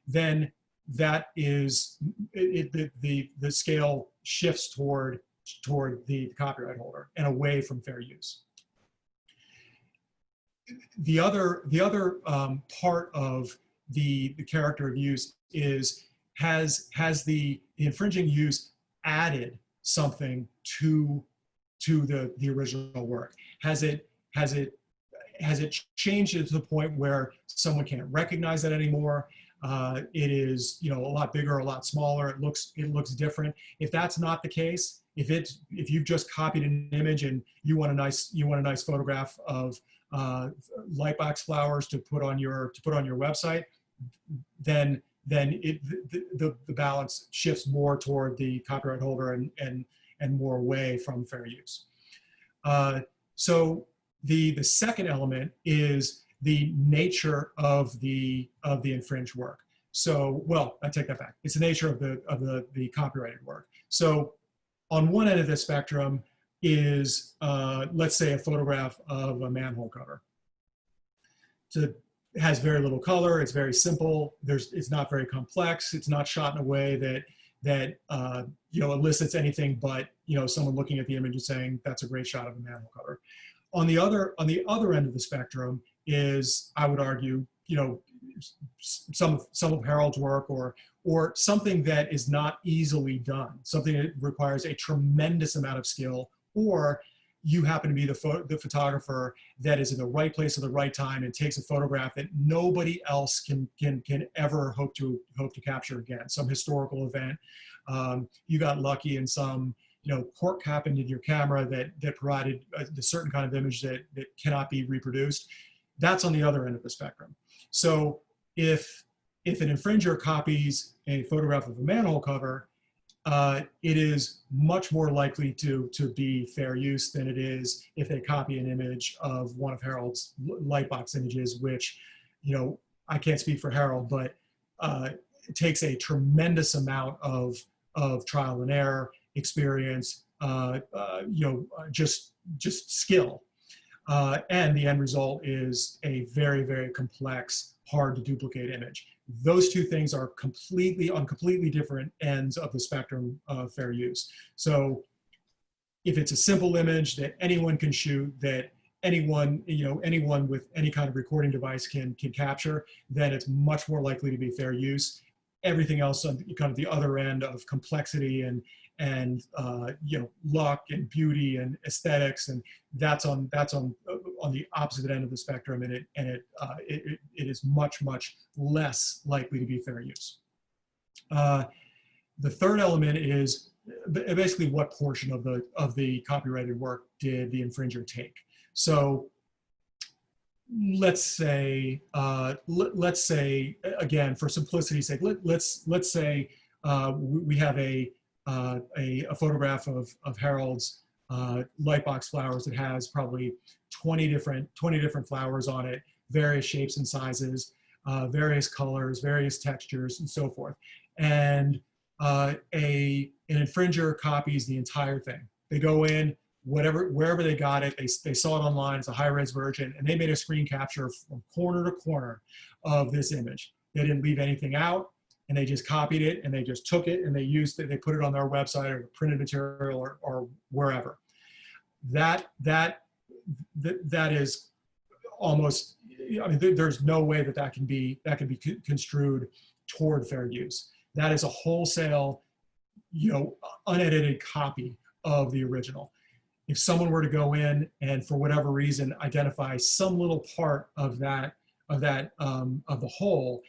then that is the scale shifts toward the copyright holder and away from fair use. The other part of the character of use is, has the infringing use added something to the original work? Has it changed it to the point where someone can't recognize that anymore? It is a lot bigger, a lot smaller. It looks different. If that's not the case, if you've just copied an image and you want a nice photograph of lightbox flowers to put on your website, then the balance shifts more toward the copyright holder and more away from fair use. So the second element is the nature of the infringed work. So, well, I take that back. It's the nature of the copyrighted work. So on one end of the spectrum is, let's say, a photograph of a manhole cover. It has very little color. It's very simple. It's not very complex. It's not shot in a way that elicits anything but someone looking at the image and saying that's a great shot of a manhole cover. On the other end of the spectrum is, I would argue, some of Harold's work, or something that is not easily done, something that requires a tremendous amount of skill, or you happen to be the photographer that is in the right place at the right time and takes a photograph that nobody else can ever hope to capture again. Some historical event, you got lucky, and some quirk happened in your camera that provided a certain kind of image that cannot be reproduced. That's on the other end of the spectrum. So if an infringer copies a photograph of a manhole cover, it is much more likely to be fair use than it is if they copy an image of one of Harold's lightbox images, which, I can't speak for Harold, but it takes a tremendous amount of trial and error, experience, just skill. And the end result is a very, very complex, hard to duplicate image. Those two things are on completely different ends of the spectrum of fair use. So if it's a simple image that anyone can shoot, that anyone with any kind of recording device can capture, then it's much more likely to be fair use. Everything else on kind of the other end of complexity and luck and beauty and aesthetics, and that's on the opposite end of the spectrum, and it is much less likely to be fair use. The third element is basically what portion of the copyrighted work did the infringer take. So let's say again, for simplicity's sake, let's say we have a photograph of Harold's lightbox flowers that has probably 20 different flowers on it, various shapes and sizes, various colors, various textures, and so forth. And an infringer copies the entire thing. They go in, wherever they got it, they saw it online, it's a high-res version, and they made a screen capture from corner to corner of this image. They didn't leave anything out, and they just copied it, and they just took it, and they used it, they put it on their website or printed material or wherever. That is almost, I mean, there's no way that can be construed toward fair use. That is a wholesale, unedited copy of the original. If someone were to go in and for whatever reason identify some little part of the whole,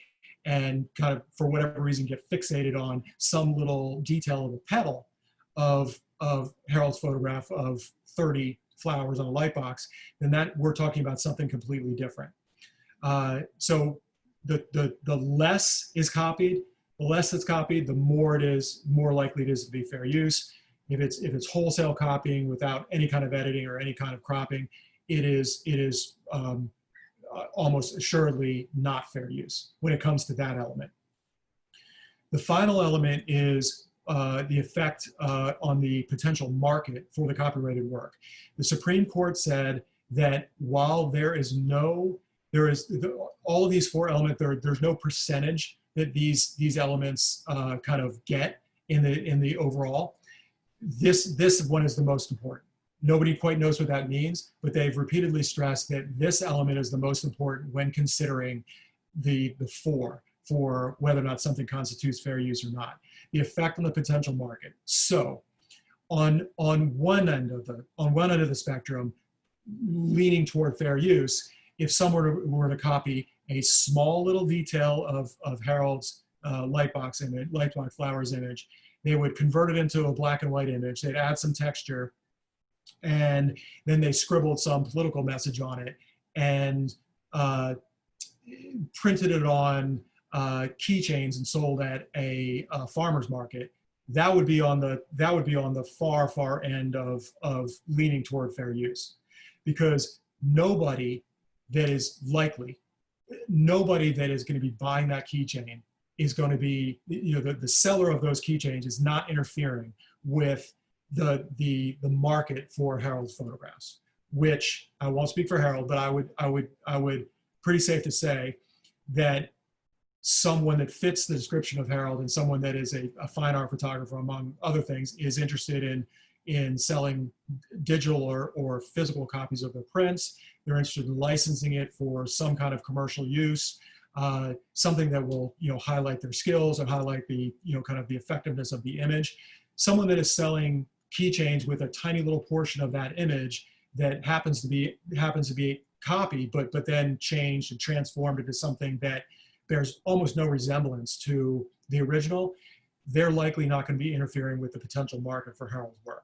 and kind of for whatever reason get fixated on some little detail of the petal of Harold's photograph of 30 flowers on a light box, then that we're talking about something completely different. So the less is copied, the less it's copied, the more likely it is to be fair use. If it's wholesale copying without any kind of editing or any kind of cropping, it is almost assuredly not fair use when it comes to that element. The final element is the effect on the potential market for the copyrighted work. The Supreme Court said that while all of these four elements, there's no percentage that these elements kind of get in the overall. This one is the most important. Nobody quite knows what that means, but they've repeatedly stressed that this element is the most important when considering the four for whether or not something constitutes fair use or not. The effect on the potential market. So on one end of the spectrum, leaning toward fair use, if someone were to copy a small little detail of Harold's lightbox flowers image, they would convert it into a black and white image. They'd add some texture, and then they scribbled some political message on it and printed it on keychains and sold at a farmer's market. That would be on the far end of leaning toward fair use, because nobody that is going to be buying that keychain is going to be, the seller of those keychains is not interfering with the market for Harold's photographs, which I won't speak for Harold, but I would pretty safe to say that someone that fits the description of Harold and someone that is a fine art photographer, among other things, is interested in selling digital or physical copies of their prints. They're interested in licensing it for some kind of commercial use, something that will highlight their skills or highlight the kind of the effectiveness of the image. Someone that is selling keychains with a tiny little portion of that image that happens to be a copy, but then changed and transformed into something that bears almost no resemblance to the original, they're likely not going to be interfering with the potential market for Harold's work.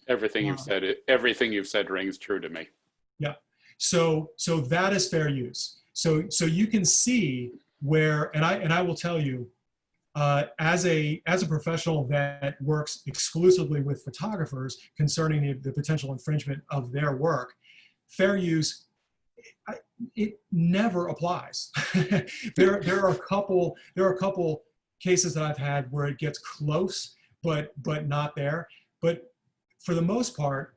Everything you've said rings true to me. Yeah. So that is fair use. So you can see where, and I will tell you, as a professional that works exclusively with photographers concerning the potential infringement of their work, fair use, it never applies. there are a couple cases that I've had where it gets close, but not there. But for the most part,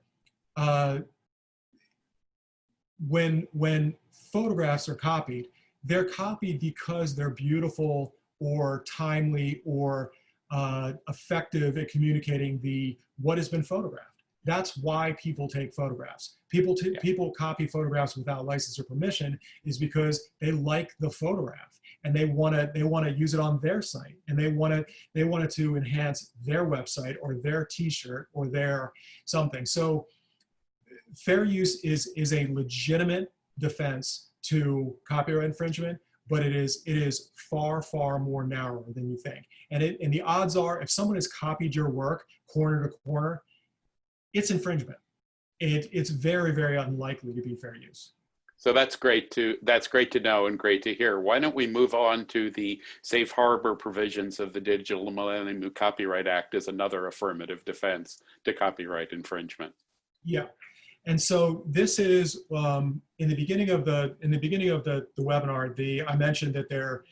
when photographs are copied, they're copied because they're beautiful or timely or effective at communicating what has been photographed. That's why people take photographs. People copy photographs without license or permission is because they like the photograph and they want to use it on their site, and they want it to enhance their website or their T-shirt or their something. So fair use is a legitimate defense to copyright infringement, but it is far, far more narrow than you think. And the odds are, if someone has copied your work corner to corner, it's infringement. It's very, very unlikely to be fair use. So that's great to know and great to hear. Why don't we move on to the safe harbor provisions of the Digital Millennium Copyright Act as another affirmative defense to copyright infringement? Yeah. And so this is in the beginning of the webinar. I mentioned that there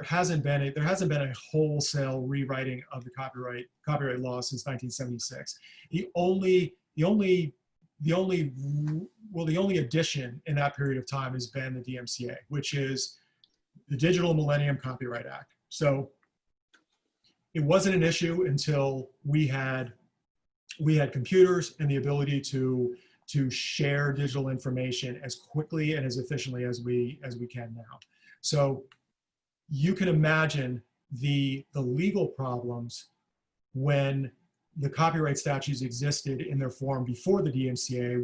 hasn't been a wholesale rewriting of the copyright law since 1976. The only addition in that period of time has been the DMCA, which is the Digital Millennium Copyright Act. So it wasn't an issue until we had computers and the ability to share digital information as quickly and as efficiently as we can now. So you can imagine the legal problems when the copyright statutes existed in their form before the DMCA,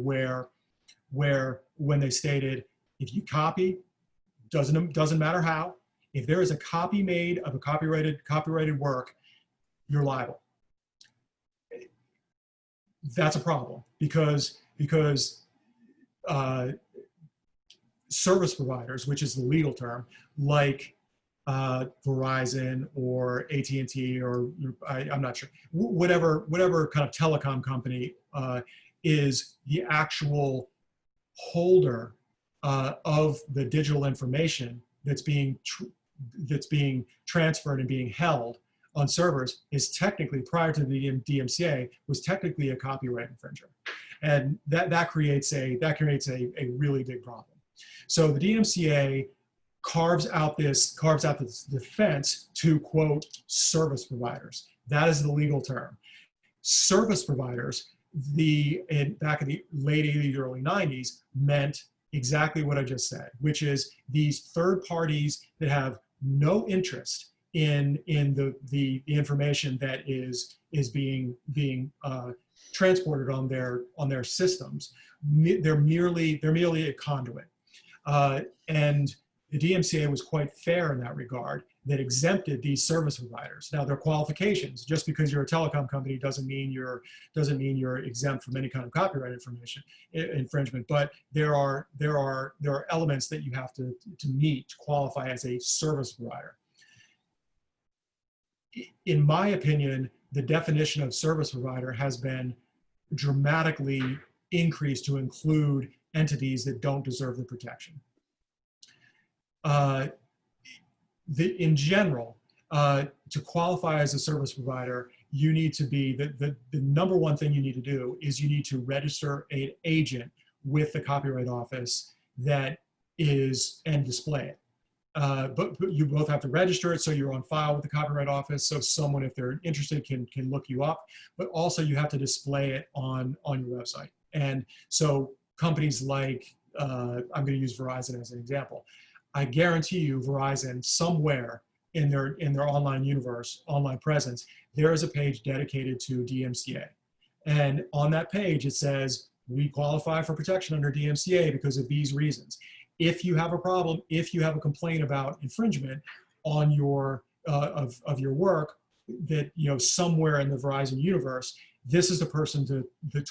where when they stated, if you copy, doesn't matter how, if there is a copy made of a copyrighted work, you're liable. That's a problem because service providers, which is the legal term, like Verizon or AT&T or I'm not sure, whatever kind of telecom company is the actual holder of the digital information that's being transferred and being held on servers, is technically, prior to the DMCA, was technically a copyright infringer. And that creates a really big problem. So the DMCA carves out this defense to, quote, service providers. That is the legal term. Service providers, back in the late 80s, early 90s, meant exactly what I just said, which is these third parties that have no interest in the information that is being transported on their systems. They're merely a conduit, and the DMCA was quite fair in that regard, that exempted these service providers. Now, there are qualifications. Just because you're a telecom company doesn't mean you're exempt from any kind of copyright infringement. But there are elements that you have to meet to qualify as a service provider. In my opinion, the definition of service provider has been dramatically increased to include entities that don't deserve the protection. In general, to qualify as a service provider, you need to be, the number one thing you need to do is you need to register an agent with the Copyright Office and display it. But you both have to register it, so you're on file with the Copyright Office, so someone, if they're interested, can look you up. But also you have to display it on your website. And so companies like, I'm going to use Verizon as an example. I guarantee you, Verizon, somewhere in their online universe, online presence, there is a page dedicated to DMCA. And on that page, it says, we qualify for protection under DMCA because of these reasons. If you have a problem, if you have a complaint about infringement on your of your work, that somewhere in the Verizon universe, this is the person to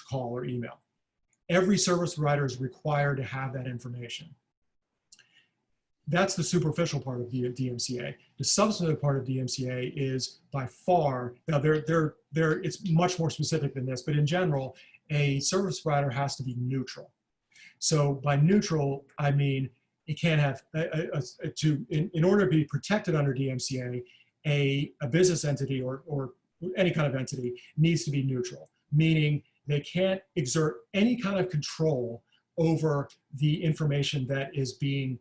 call or email. Every service provider is required to have that information. That's the superficial part of the DMCA. The substantive part of DMCA is by far, now it's much more specific than this, but in general, a service provider has to be neutral. So by neutral, I mean it can't have, in order to be protected under DMCA, a business entity or any kind of entity needs to be neutral, meaning they can't exert any kind of control over the information that is being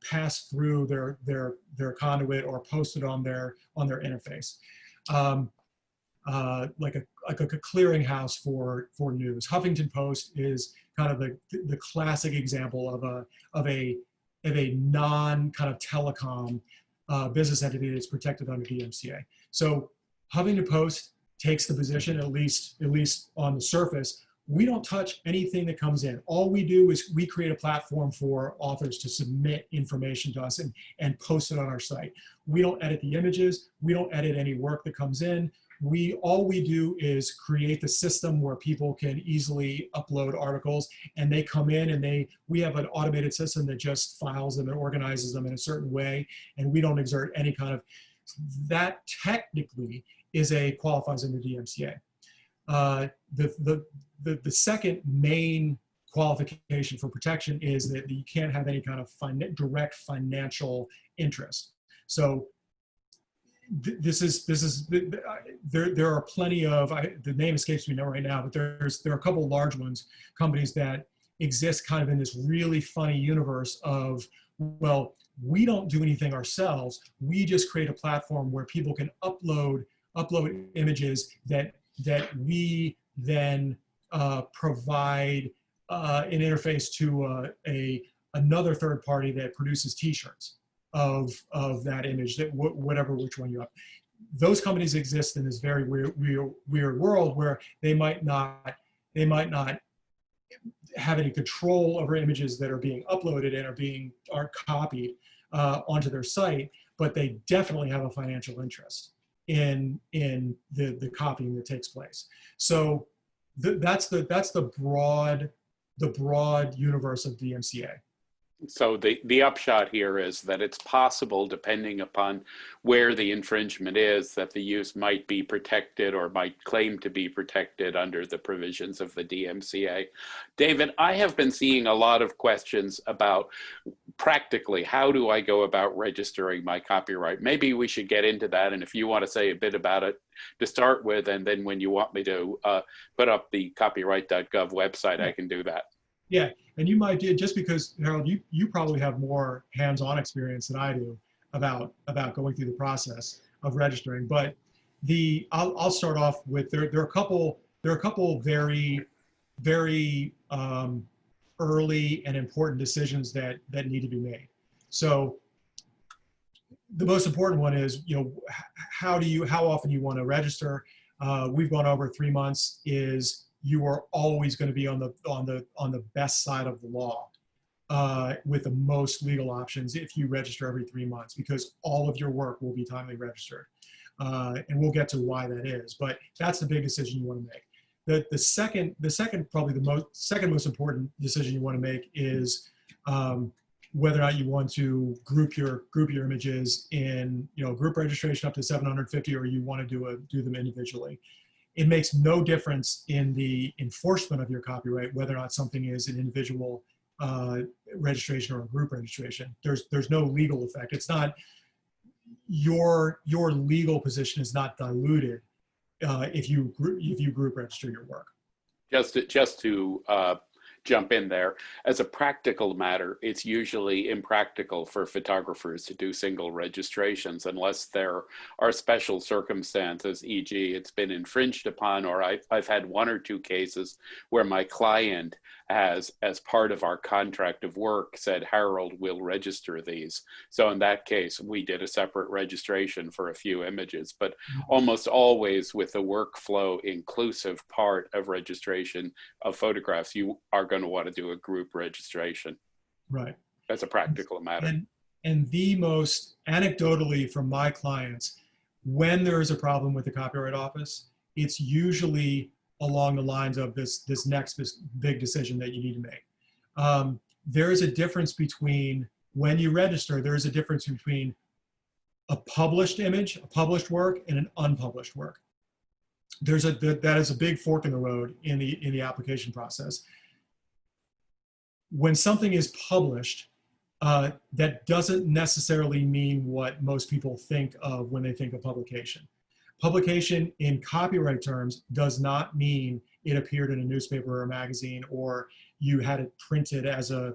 passed through their conduit or posted on their interface. Like a clearinghouse for news. Huffington Post is kind of the classic example of a non kind of telecom business entity that's protected under DMCA. So Huffington Post takes the position, at least on the surface, we don't touch anything that comes in. All we do is we create a platform for authors to submit information to us and post it on our site. We don't edit the images. We don't edit any work that comes in. All we do is create the system where people can easily upload articles, and they come in and we have an automated system that just files them and organizes them in a certain way, and we don't exert any kind of, that technically qualifies under DMCA. The second main qualification for protection is that you can't have any kind of direct financial interest. So there are plenty of, the name escapes me right now, but there are a couple large companies that exist kind of in this really funny universe of, well, we don't do anything ourselves. We just create a platform where people can upload images that we then provide an interface to another third party that produces T-shirts of that image, that which one you have. Those companies exist in this very weird world where they might not have any control over images that are being uploaded and are copied onto their site, but they definitely have a financial interest in the copying that takes place. So that's the broad universe of DMCA. So the upshot here is that it's possible, depending upon where the infringement is, that the use might be protected or might claim to be protected under the provisions of the DMCA. David, I have been seeing a lot of questions about practically, how do I go about registering my copyright? Maybe we should get into that, and if you want to say a bit about it to start with, and then when you want me to put up the copyright.gov website, I can do that. Yeah, and you might do, just because, Harold, you probably have more hands-on experience than I do about going through the process of registering. But I'll start off with there are a couple very early and important decisions that need to be made. So the most important one is, how often you want to register. We've gone over 3 months. You are always going to be on the best side of the law with the most legal options if you register every 3 months, because all of your work will be timely registered. And we'll get to why that is, but that's the big decision you want to make. The second probably the second most important decision you want to make is whether or not you want to group your images in group registration up to 750, or you want to do them individually. It makes no difference in the enforcement of your copyright whether or not something is an individual registration or a group registration. There's no legal effect. It's not, your legal position is not diluted if you group register your work. Just to jump in there, as a practical matter, it's usually impractical for photographers to do single registrations unless there are special circumstances, e.g. it's been infringed upon, or I've had 1 or 2 cases where my client has, as part of our contract of work, said, Harold will register these. So in that case, we did a separate registration for a few images, but almost always with the workflow inclusive part of registration of photographs, you are going to want to do a group registration. Right. That's a practical matter. And the most, anecdotally from my clients, when there is a problem with the Copyright Office, it's usually along the lines of this next big decision that you need to make. There is a difference between, when you register, there is a difference between a published image, a published work, and an unpublished work. That is a big fork in the road in the application process. When something is published, that doesn't necessarily mean what most people think of when they think of publication. Publication in copyright terms does not mean it appeared in a newspaper or a magazine, or you had it printed as a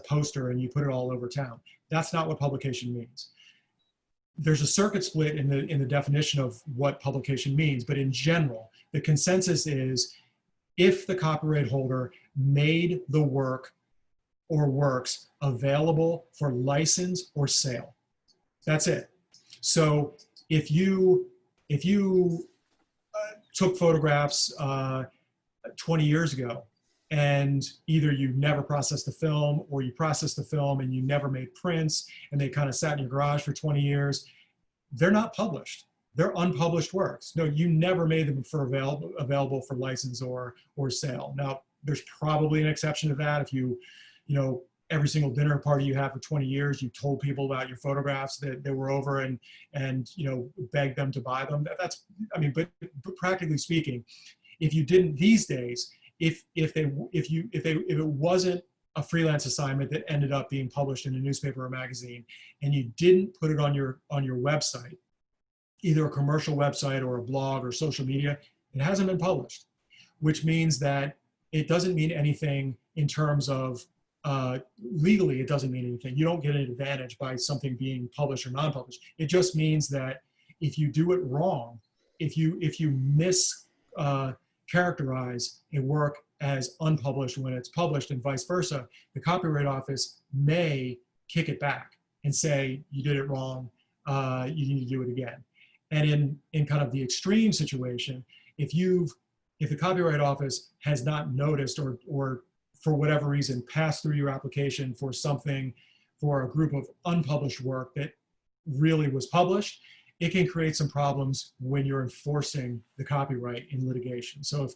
poster and you put it all over town. That's not what publication means. There's a circuit split in the definition of what publication means, but in general, the consensus is if the copyright holder made the work or works available for license or sale. That's it. So if you took photographs 20 years ago, and either you never processed the film, or you processed the film and you never made prints, and they kind of sat in your garage for 20 years, they're not published. They're unpublished works. No, you never made them for available for license or sale. Now, there's probably an exception to that. If you every single dinner party you have for 20 years, you told people about your photographs that they were over and begged them to buy them. That's, I mean, but practically speaking, if you didn't these days, if it wasn't a freelance assignment that ended up being published in a newspaper or magazine, and you didn't put it on your website, either a commercial website or a blog or social media, it hasn't been published, which means that it doesn't mean anything in terms of legally. It doesn't mean anything. You don't get an advantage by something being published or non-published. It just means that if you do it wrong, if you characterize a work as unpublished when it's published and vice versa, the Copyright Office may kick it back and say, you did it wrong, you need to do it again. And in kind of the extreme situation, if the Copyright Office has not noticed or for whatever reason passed through your application for a group of unpublished work that really was published, it can create some problems when you're enforcing the copyright in litigation. So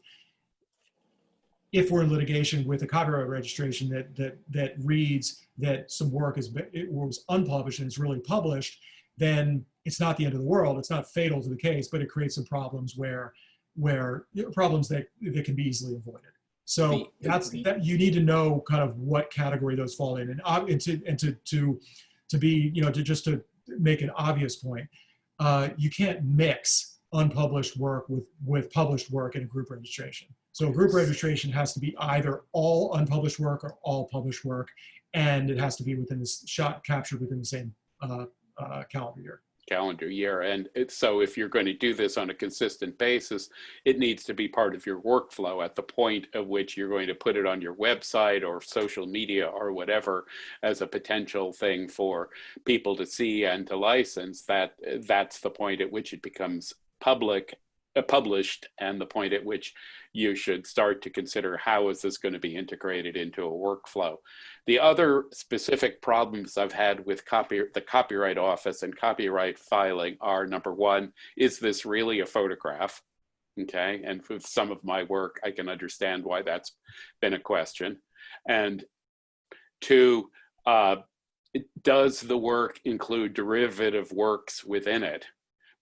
if we're in litigation with a copyright registration that reads that some work was unpublished and it's really published, then it's not the end of the world. It's not fatal to the case, but it creates some problems problems that can be easily avoided. So that you need to know kind of what category those fall in, and to be, to make an obvious point, you can't mix unpublished work with published work in a group registration. So a group registration has to be either all unpublished work or all published work, and it has to be within this captured within the same calendar year. And so if you're going to do this on a consistent basis, it needs to be part of your workflow at the point at which you're going to put it on your website or social media or whatever as a potential thing for people to see and to license. That's the point at which it becomes published, and the point at which you should start to consider how is this going to be integrated into a workflow. The other specific problems I've had with the Copyright Office and copyright filing are, number one, is this really a photograph? Okay, and with some of my work, I can understand why that's been a question. And two, does the work include derivative works within it?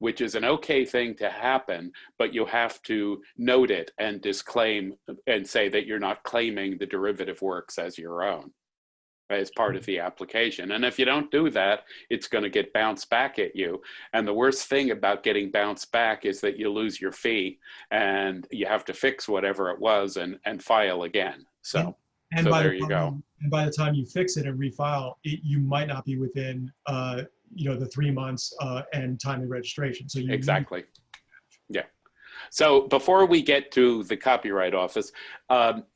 Which is an okay thing to happen, but you have to note it and disclaim and say that you're not claiming the derivative works as your own, as part of the application. And if you don't do that, it's going to get bounced back at you. And the worst thing about getting bounced back is that you lose your fee and you have to fix whatever it was and file again. So there you go. And by the time you fix it and refile, you might not be within the 3 months and timely registration. So exactly. Yeah. So before we get to the Copyright Office,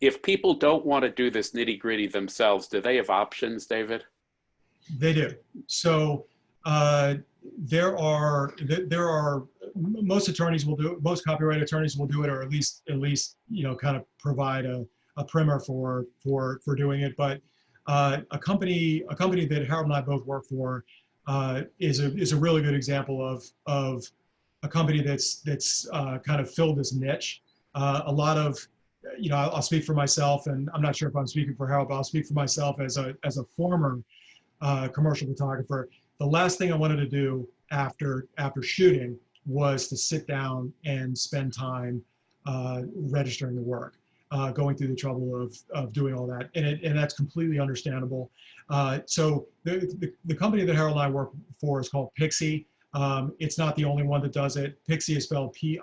if people don't want to do this nitty gritty themselves, do they have options, David? They do. So there are most attorneys will do it, most copyright attorneys will do it, or at least kind of provide a primer for doing it. But a company that Harold and I both work for is a really good example of a company that's kind of filled this niche. A lot of, I'll speak for myself, and I'm not sure if I'm speaking for Harold, but I'll speak for myself as a former commercial photographer. The last thing I wanted to do after shooting was to sit down and spend time registering the work. Going through the trouble of doing all that, and that's completely understandable. So the company that Harold and I work for is called Pixie. It's not the only one that does it. Pixie is spelled Pixsy.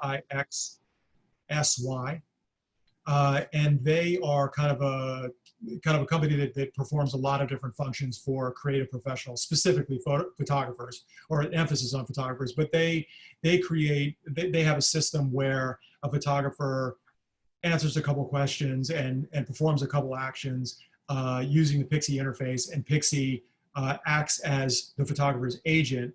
and they are kind of a company that performs a lot of different functions for creative professionals, specifically photographers, or an emphasis on photographers. But they have a system where a photographer answers a couple questions and performs a couple actions using the Pixie interface, and Pixie acts as the photographer's agent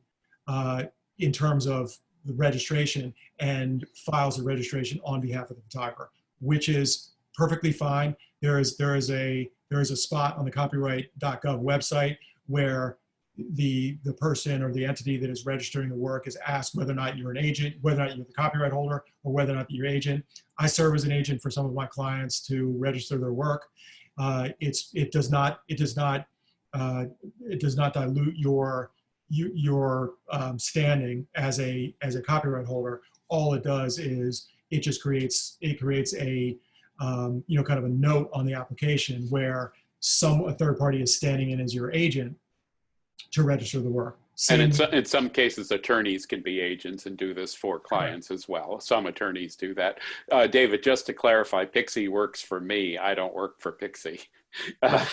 in terms of the registration, and files the registration on behalf of the photographer, which is perfectly fine. There is a spot on the copyright.gov website where the person or the entity that is registering the work is asked whether or not you're an agent, whether or not you're the copyright holder, or whether or not you're agent. I serve as an agent for some of my clients to register their work. It does not dilute your standing as a copyright holder. All it does is it creates a kind of a note on the application where a third party is standing in as your agent to register the work. And in some cases, attorneys can be agents and do this for clients as well. Some attorneys do that. David, just to clarify, Pixie works for me. I don't work for Pixie. Correct.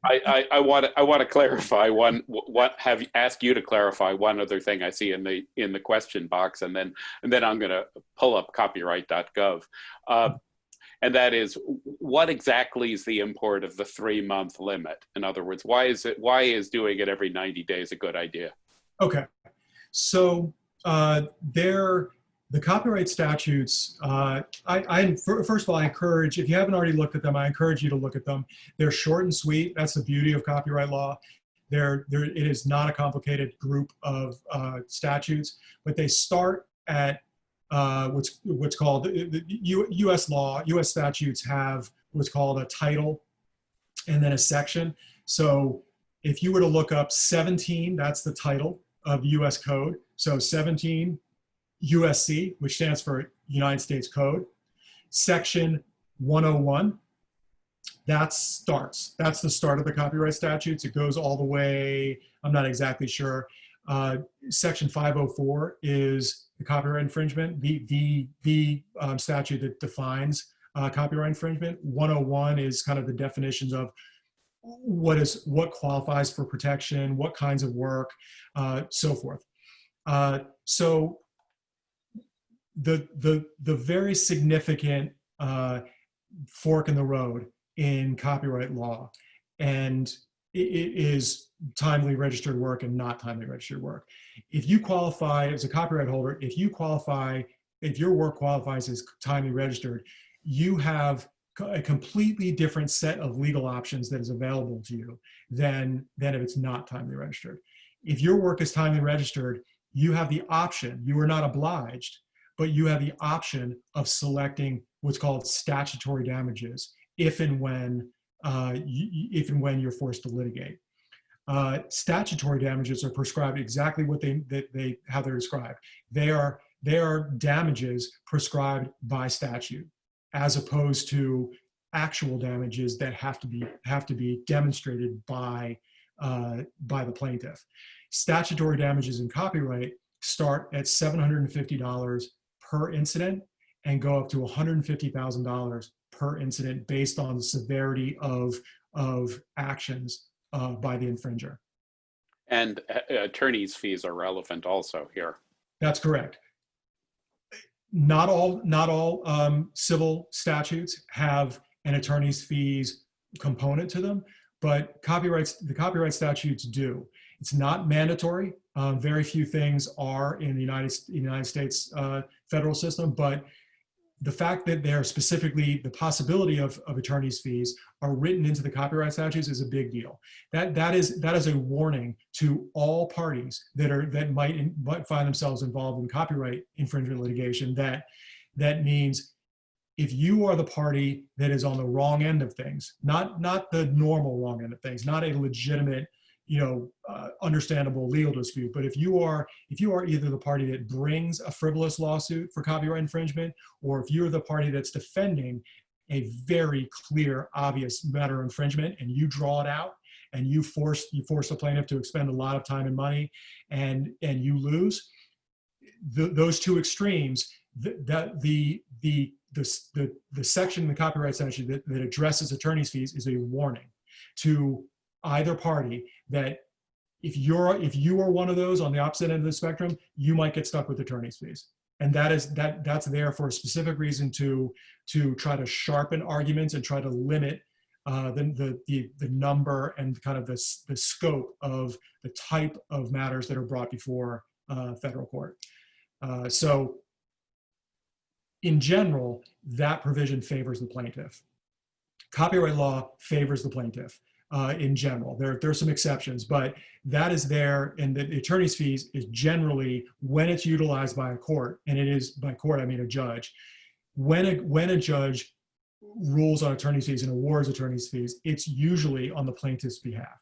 I want to clarify ask you to clarify one other thing I see in the question box, and then I'm going to pull up copyright.gov. And that is, what exactly is the import of the 3-month limit? In other words, why is doing it every 90 days a good idea? Okay, so the copyright statutes, first of all, I encourage, if you haven't already looked at them, I encourage you to look at them. They're short and sweet. That's the beauty of copyright law. It is not a complicated group of statutes, but they start at what's called the U.S. law. U.S. statutes have what's called a title and then a section. So if you were to look up 17, that's the title of U.S. code. So 17 USC, which stands for United States Code. Section 101, that's the start of the copyright statutes. It goes all the way, I'm not exactly sure. Section 504 is the copyright infringement, the statute that defines copyright infringement. 101 is kind of the definitions of what qualifies for protection, what kinds of work, so forth. So the very significant fork in the road in copyright law, and it is timely registered work and not timely registered work. If you qualify as a copyright holder, if your work qualifies as timely registered, you have a completely different set of legal options that is available to you than if it's not timely registered. If your work is timely registered, you have the option, you are not obliged, but you have the option of selecting what's called statutory damages if and when you're forced to litigate. Statutory damages are prescribed exactly how they're described. They are damages prescribed by statute, as opposed to actual damages that have to be demonstrated by the plaintiff. Statutory damages in copyright start at $750 per incident and go up to $150,000 per incident based on the severity of actions by the infringer. And attorney's fees are relevant also here. That's correct. Not all civil statutes have an attorney's fees component to them, but the copyright statutes do. It's not mandatory. Very few things are in the United States federal system, but the fact that they're specifically the possibility of attorney's fees are written into the copyright statutes is a big deal. That is a warning to all parties that might find themselves involved in copyright infringement litigation. That means if you are the party that is on the wrong end of things, not the normal wrong end of things, not a legitimate, understandable legal dispute, but if you are either the party that brings a frivolous lawsuit for copyright infringement, or if you're the party that's defending a very clear, obvious matter of infringement, and you draw it out and you force the plaintiff to expend a lot of time and money, and you lose, those two extremes, the the section in the copyright statute that addresses attorney's fees is a warning to either party that if you are one of those on the opposite end of the spectrum, you might get stuck with attorney's fees. And that's there for a specific reason to try to sharpen arguments and try to limit the number and kind of the scope of the type of matters that are brought before federal court. So in general, that provision favors the plaintiff. Copyright law favors the plaintiff in general. There are some exceptions, but that is there, and the attorney's fees is generally, when it's utilized by a court, and it is by court, I mean a judge, when a judge rules on attorney's fees and awards attorney's fees, it's usually on the plaintiff's behalf.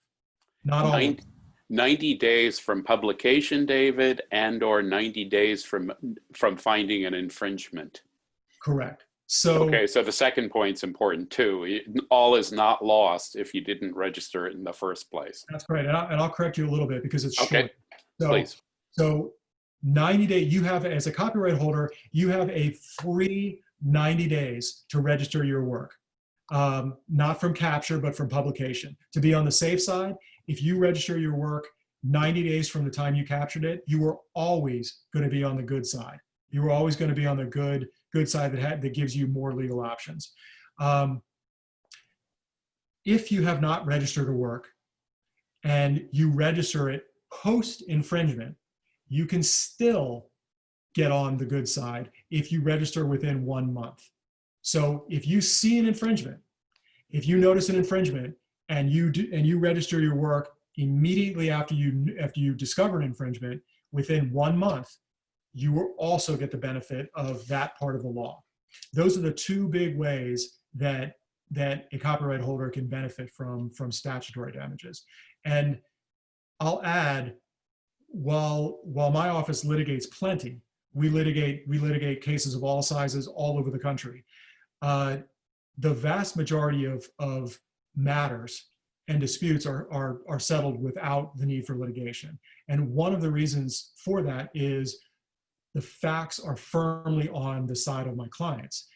Not all. 90 days from publication, David, and or 90 days from finding an infringement. Correct. So okay, so the second point's important too. All is not lost if you didn't register it in the first place. That's great, and I'll correct you a little bit because it's okay. Short. Please. So 90 days, you have, as a copyright holder, you have a free 90 days to register your work. Not from capture, but from publication. To be on the safe side, if you register your work 90 days from the time you captured it, you are always going to be on the good side. You are always going to be on the good side that gives you more legal options. If you have not registered a work and you register it post-infringement, you can still get on the good side if you register within 1 month. So if you see an infringement, if you notice an infringement and you register your work immediately after you discover an infringement, within 1 month, you will also get the benefit of that part of the law. Those are the two big ways that a copyright holder can benefit from statutory damages. And I'll add, while my office litigates plenty, we litigate cases of all sizes all over the country. The vast majority of matters and disputes are settled without the need for litigation. And one of the reasons for that is the facts are firmly on the side of my clients.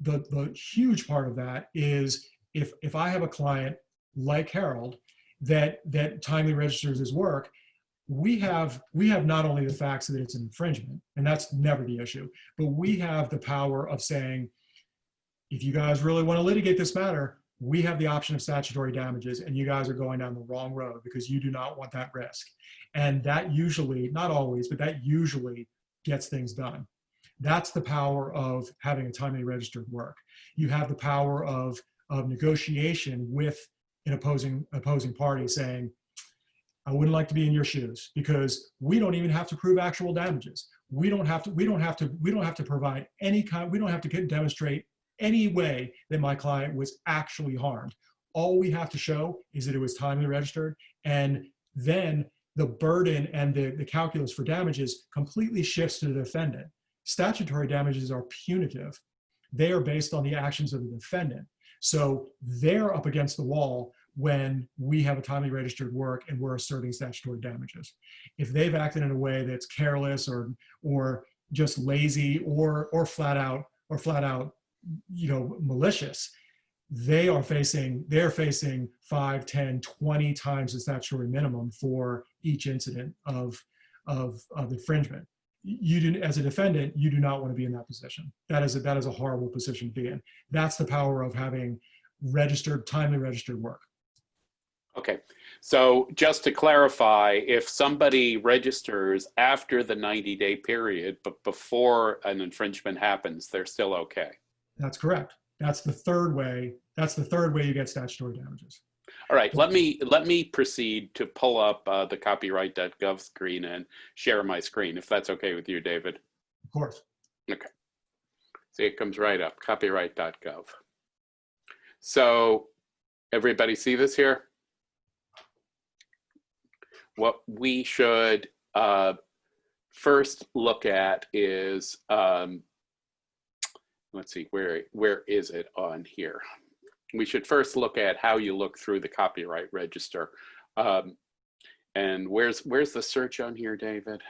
The huge part of that is if I have a client like Harold that timely registers his work, we have not only the facts that it's an infringement, and that's never the issue, but we have the power of saying, if you guys really want to litigate this matter, we have the option of statutory damages, and you guys are going down the wrong road because you do not want that risk. And that usually, not always, but that usually gets things done. That's the power of having a timely registered work. You have the power of negotiation with an opposing party saying, I wouldn't like to be in your shoes, because we don't even have to prove actual damages. We don't have to provide any kind, we don't have to demonstrate any way that my client was actually harmed. All we have to show is that it was timely registered, and then the burden and the calculus for damages completely shifts to the defendant. Statutory damages are punitive. They are based on the actions of the defendant. So they're up against the wall when we have a timely registered work and we're asserting statutory damages. If they've acted in a way that's careless or just lazy or flat out malicious, they're facing 5, 10, 20 times the statutory minimum for each incident of infringement. As a defendant, you do not want to be in that position. That is a horrible position to be in. That's the power of having timely registered work. Okay, so just to clarify, if somebody registers after the 90-day period, but before an infringement happens, they're still okay. That's correct. That's the third way. That's the third way you get statutory damages. All right, let me proceed to pull up the copyright.gov screen and share my screen, if that's okay with you, David. Of course. Okay. See, it comes right up, copyright.gov. So everybody see this here? What we should first look at is, let's see, where is it on here? We should first look at how you look through the copyright register. And where's the search on here, David?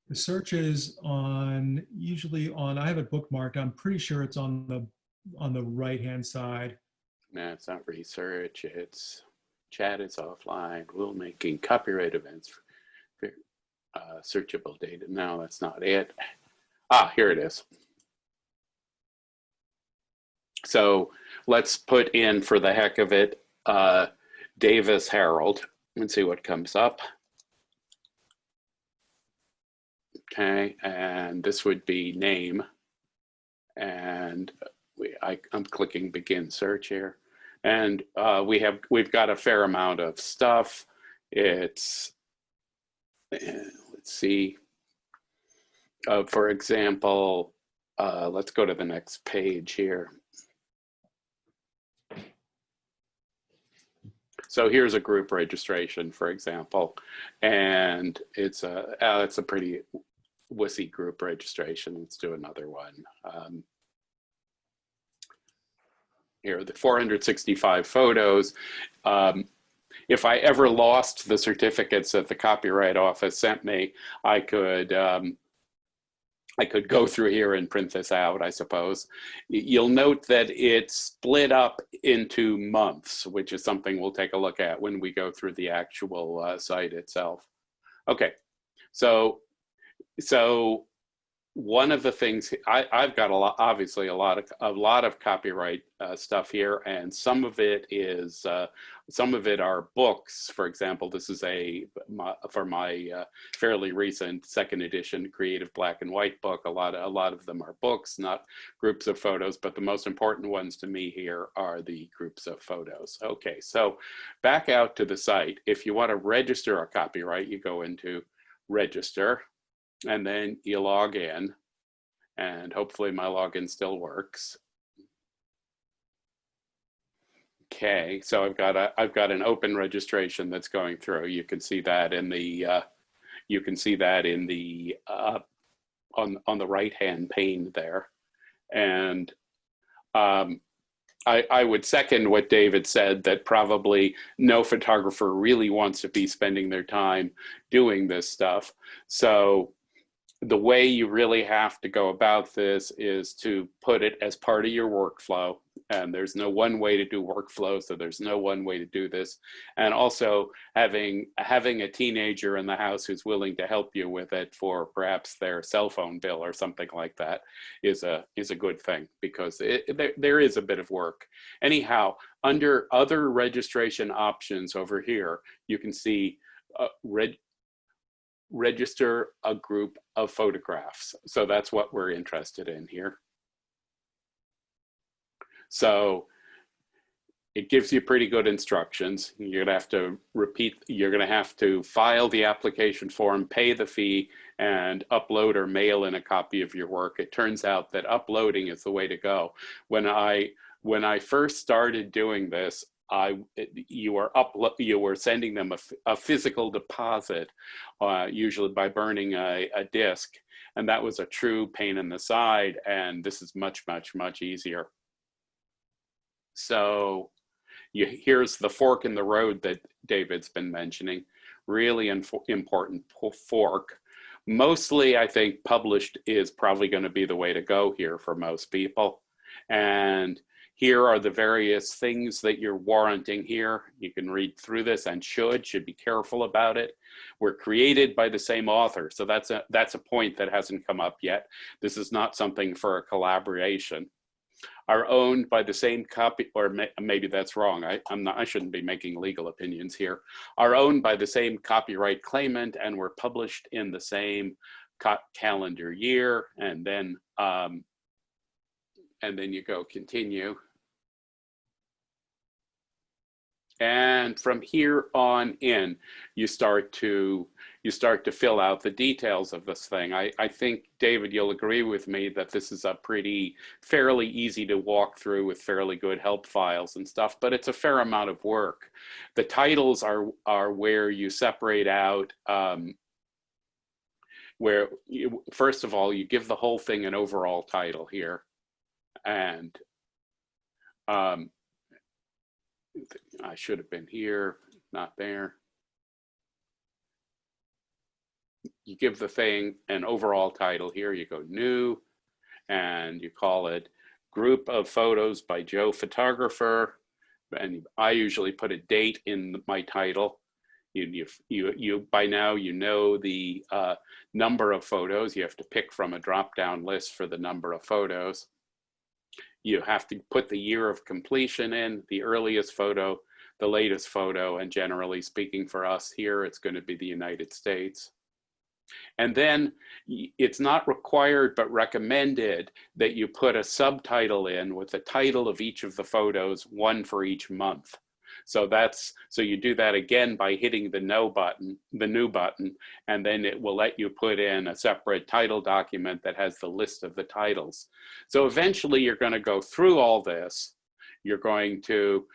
The search is on, usually on, I have it bookmarked. I'm pretty sure it's on the right-hand side. No, it's not research. It's chat is offline. Rulemaking, copyright events, searchable data. No, that's not it. Ah, here it is. So let's put in, for the heck of it, Davis Herald and see what comes up. Okay, and this would be name. And I'm clicking begin search here. And we've got a fair amount of stuff. It's, let's see, for example, let's go to the next page here. So here's a group registration, for example, and it's a pretty wussy group registration. Let's do another one. Here, the 465 photos. If I ever lost the certificates that the Copyright Office sent me, I could go through here and print this out, I suppose. You'll note that it's split up into months, which is something we'll take a look at when we go through the actual site itself. Okay, so one of the things I've got obviously a lot of copyright stuff here, and some of it are books. For example, this is for my fairly recent second edition creative black and white book. A lot of them are books, not groups of photos, but the most important ones to me here are the groups of photos. Okay, so back out to the site. If you want to register a copyright, you go into register, and then you log in, and hopefully my login still works. Okay, so I've got an open registration that's going through. You can see that in the on the right hand pane there, and I would second what David said, that probably no photographer really wants to be spending their time doing this stuff. So the way you really have to go about this is to put it as part of your workflow. And there's no one way to do workflow, so there's no one way to do this. And also having a teenager in the house who's willing to help you with it for perhaps their cell phone bill or something like that is a good thing, because there is a bit of work. Anyhow, under other registration options over here, you can see register a group of photographs. So that's what we're interested in here. So it gives you pretty good instructions. You're gonna have to you're gonna have to file the application form, pay the fee, and upload or mail in a copy of your work. It turns out that uploading is the way to go. When I first started doing this, you were sending them a physical deposit, usually by burning a disc, and that was a true pain in the side. And this is much easier. So here's the fork in the road that David's been mentioning. Really important fork. Mostly, I think published is probably going to be the way to go here for most people. And here are the various things that you're warranting here. You can read through this and should be careful about it. We're created by the same author, so that's a point that hasn't come up yet. This is not something for a collaboration. Are owned by the same copy, or maybe that's wrong. I shouldn't be making legal opinions here. Are owned by the same copyright claimant and were published in the same calendar year, and then you go continue. And from here on in, you start to fill out the details of this thing. I think, David, you'll agree with me that this is a fairly easy to walk through with fairly good help files and stuff, but it's a fair amount of work. The titles are where you separate out, first of all, you give the whole thing an overall title here. And I should have been here, not there. you give the thing an overall title here. You go new, and you call it Group of Photos by Joe Photographer. And I usually put a date in my title. You by now, you know the number of photos. You have to pick from a drop-down list for the number of photos. You have to put the year of completion in, the earliest photo, the latest photo, and generally speaking for us here, it's going to be the United States. And then it's not required but recommended that you put a subtitle in with the title of each of the photos, one for each month. So you do that again by hitting the new button, and then it will let you put in a separate title document that has the list of the titles. So eventually you're going to go through all this. You're going to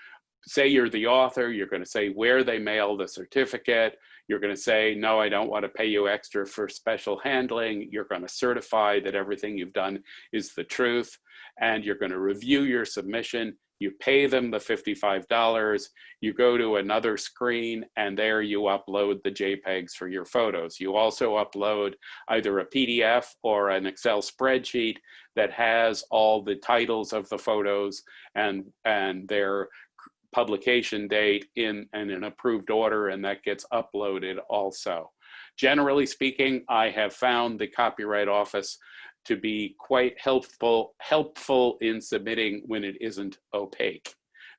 say you're the author, you're going to say where they mail the certificate, you're going to say, no, I don't want to pay you extra for special handling. You're going to certify that everything you've done is the truth, and you're going to review your submission. You pay them the $55, you go to another screen, and there you upload the JPEGs for your photos. You also upload either a PDF or an Excel spreadsheet that has all the titles of the photos and their publication date in an approved order, and that gets uploaded also. Generally speaking, I have found the Copyright Office to be quite helpful in submitting when it isn't opaque.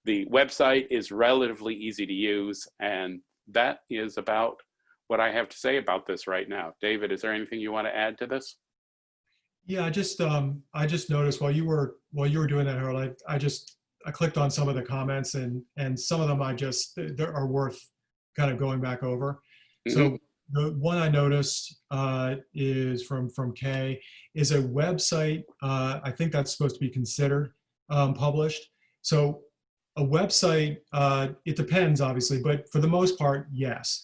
The website is relatively easy to use, and that is about what I have to say about this right now. David, is there anything you want to add to this? Yeah, I just noticed while you were doing that, Harold, I clicked on some of the comments, and some of them are worth kind of going back over. Mm-hmm. So the one I noticed is from Kay, is a website. I think that's supposed to be considered published. So a website, it depends obviously, but for the most part, yes.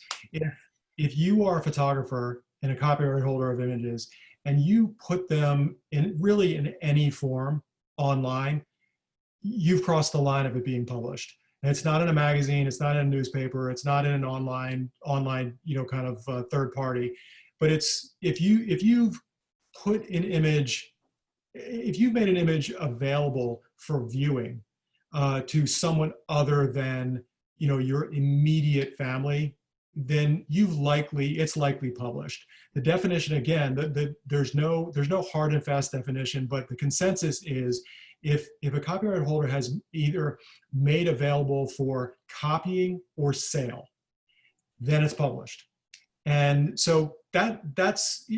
If you are a photographer and a copyright holder of images, and you put them in any form online, you've crossed the line of it being published. And it's not in a magazine, it's not in a newspaper, it's not in an online, kind of third party. But it's, if you've put an image, if you've made an image available for viewing to someone other than, your immediate family, then it's likely published. The definition, again, there's no hard and fast definition, but the consensus is if a copyright holder has either made available for copying or sale, then it's published. And so that's,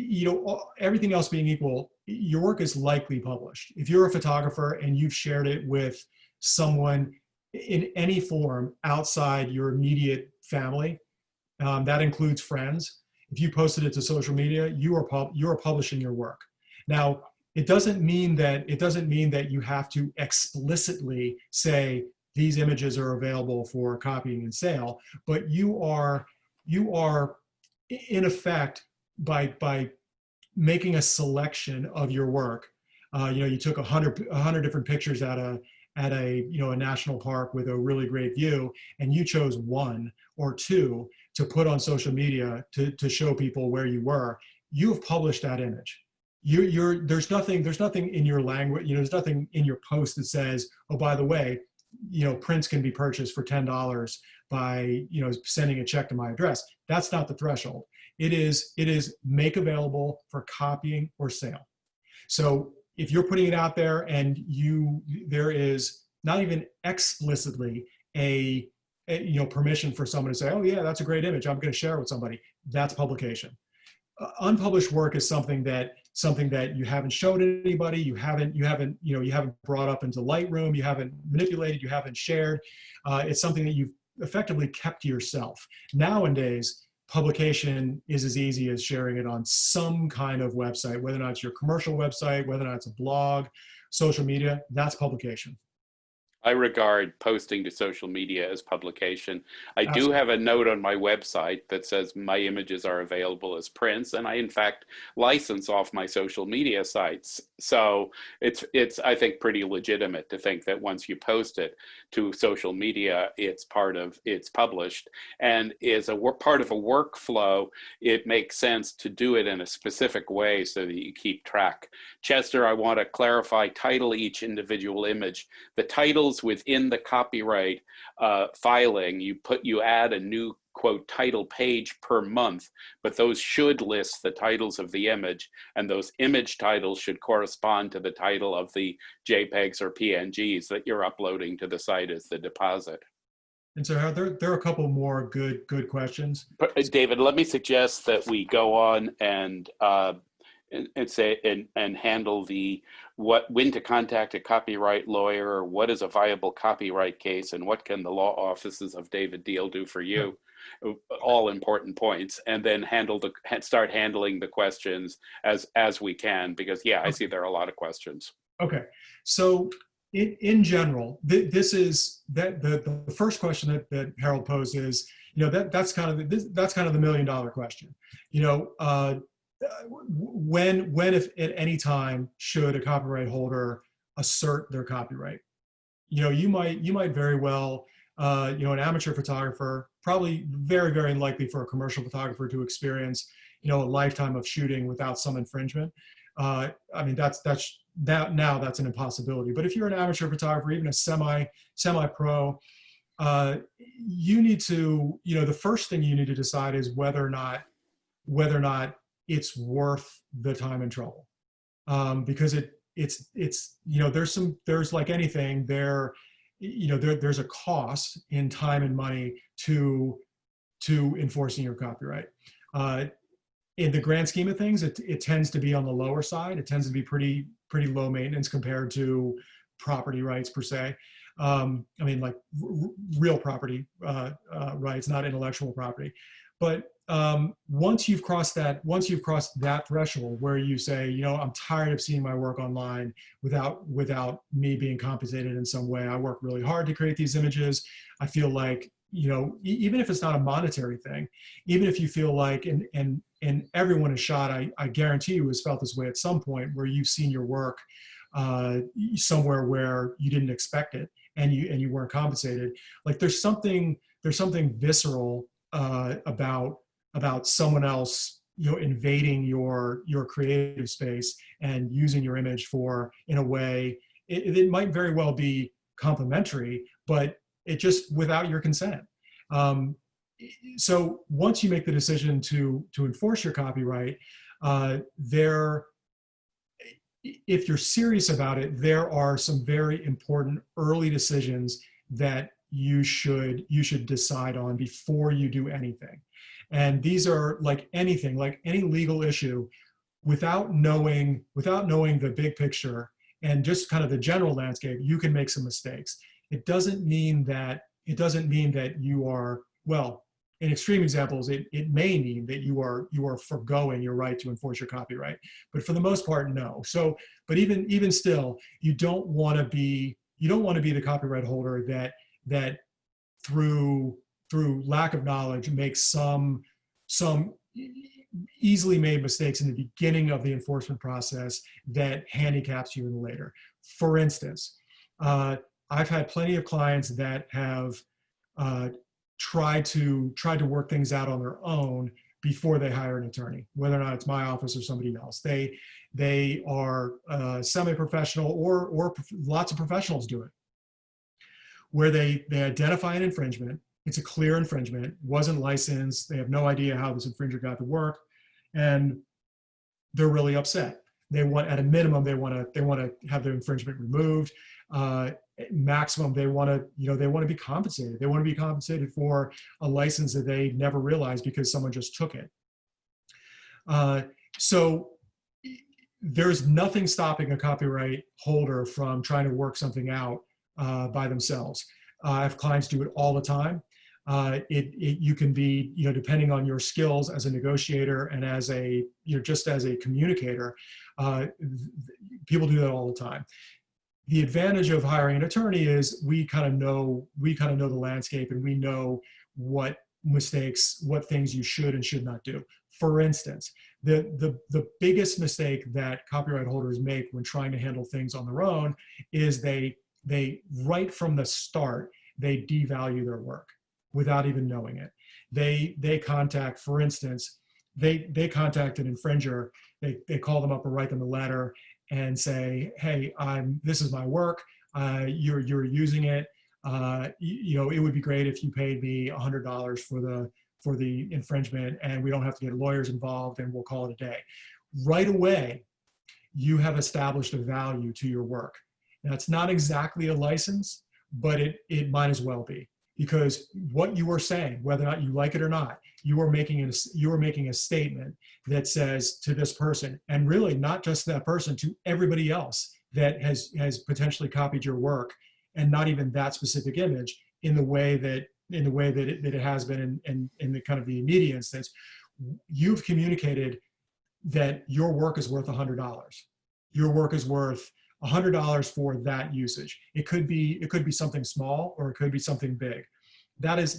everything else being equal, your work is likely published. If you're a photographer and you've shared it with someone in any form outside your immediate family, that includes friends. If you posted it to social media, you are publishing your work. Now, it doesn't mean that you have to explicitly say these images are available for copying and sale, but you are in effect by making a selection of your work. You took 100 different pictures at a national park with a really great view, and you chose one or two to put on social media to show people where you were. You have published that image. There's nothing in your language, there's nothing in your post that says, oh, by the way, prints can be purchased for $10 by, sending a check to my address. That's not the threshold. It is make available for copying or sale. So if you're putting it out there and there is not even explicitly a permission for someone to say, oh yeah, that's a great image, I'm going to share it with somebody, that's publication. Unpublished work is something that you haven't showed anybody, you haven't brought up into Lightroom, you haven't manipulated, you haven't shared. It's something that you've effectively kept to yourself. Nowadays, publication is as easy as sharing it on some kind of website, whether or not it's your commercial website, whether or not it's a blog, social media, that's publication. I regard posting to social media as publication. I do Absolutely. have a note on my website that says my images are available as prints, and I in fact license off my social media sites. So it's I think pretty legitimate to think that once you post it to social media, it's published, and is part of a workflow. It makes sense to do it in a specific way so that you keep track. Chester, I want to clarify: title each individual image. The titles within the copyright filing, you add a new quote title page per month, but those should list the titles of the image, and those image titles should correspond to the title of the JPEGs or PNGs that you're uploading to the site as the deposit. And so there are a couple more good questions. David, let me suggest that we go on and handle when to contact a copyright lawyer, or what is a viable copyright case, and what can the law offices of David Deal do for you. All important points, and then start handling the questions as we can, because I see there are a lot of questions. Okay, so in general, this is the first question that Harold posed is, that's kind of the $1 million question. When if at any time should a copyright holder assert their copyright? You might very well, an amateur photographer, probably very unlikely for a commercial photographer to experience, a lifetime of shooting without some infringement. I mean, that's an impossibility. But if you're an amateur photographer, even a semi-pro, you need to, the first thing you need to decide is whether or not it's worth the time and trouble, because there's like anything there, there's a cost in time and money to enforcing your copyright. In the grand scheme of things, it tends to be on the lower side. It tends to be pretty low maintenance compared to property rights per se. I mean, like real property rights, not intellectual property. But once you've crossed that threshold where you say, I'm tired of seeing my work online without me being compensated in some way. I work really hard to create these images. I feel like, even if it's not a monetary thing, even if you feel like, and everyone is shot, I guarantee you has felt this way at some point, where you've seen your work somewhere where you didn't expect it, and you weren't compensated. Like there's something visceral about someone else, invading your creative space and using your image in a way, it might very well be complimentary, but it just without your consent. So once you make the decision to enforce your copyright, if you're serious about it, there are some very important early decisions that you should decide on before you do anything. And these are like anything, like any legal issue, without knowing the big picture and just kind of the general landscape, you can make some mistakes. It doesn't mean that you are, well, in extreme examples, it may mean that you are forgoing your right to enforce your copyright. But for the most part, no. So, but even still, you don't want to be the copyright holder that through lack of knowledge makes some easily made mistakes in the beginning of the enforcement process that handicaps you in later. For instance, I've had plenty of clients that have tried to work things out on their own before they hire an attorney, whether or not it's my office or somebody else. They are semi-professional, or lots of professionals do it, where they identify an infringement. It's a clear infringement, wasn't licensed. They have no idea how this infringer got to work, and they're really upset. They want, at a minimum, they want to have the infringement removed. Maximum, they want to be compensated. They want to be compensated for a license that they never realized because someone just took it. So there's nothing stopping a copyright holder from trying to work something out by themselves. I have clients do it all the time. You can be, depending on your skills as a negotiator and as just as a communicator, people do that all the time. The advantage of hiring an attorney is we kind of know the landscape, and we know what mistakes, what things you should and should not do. For instance, the biggest mistake that copyright holders make when trying to handle things on their own is they right from the start, they devalue their work without even knowing it. They contact, for instance, they contact an infringer, they call them up or write them a letter and say, hey, this is my work, you're using it, it would be great if you paid me $100 for the infringement, and we don't have to get lawyers involved, and we'll call it a day. Right away, you have established a value to your work. Now, it's not exactly a license, but it might as well be, because what you are saying, whether or not you like it or not, you are making a statement that says to this person, and really not just that person, to everybody else that has potentially copied your work, and not even that specific image, in the way that it has been in the kind of the immediate instance, you've communicated that your work is worth $100. Your work is worth $100 for that usage. It could be something small, or it could be something big. That is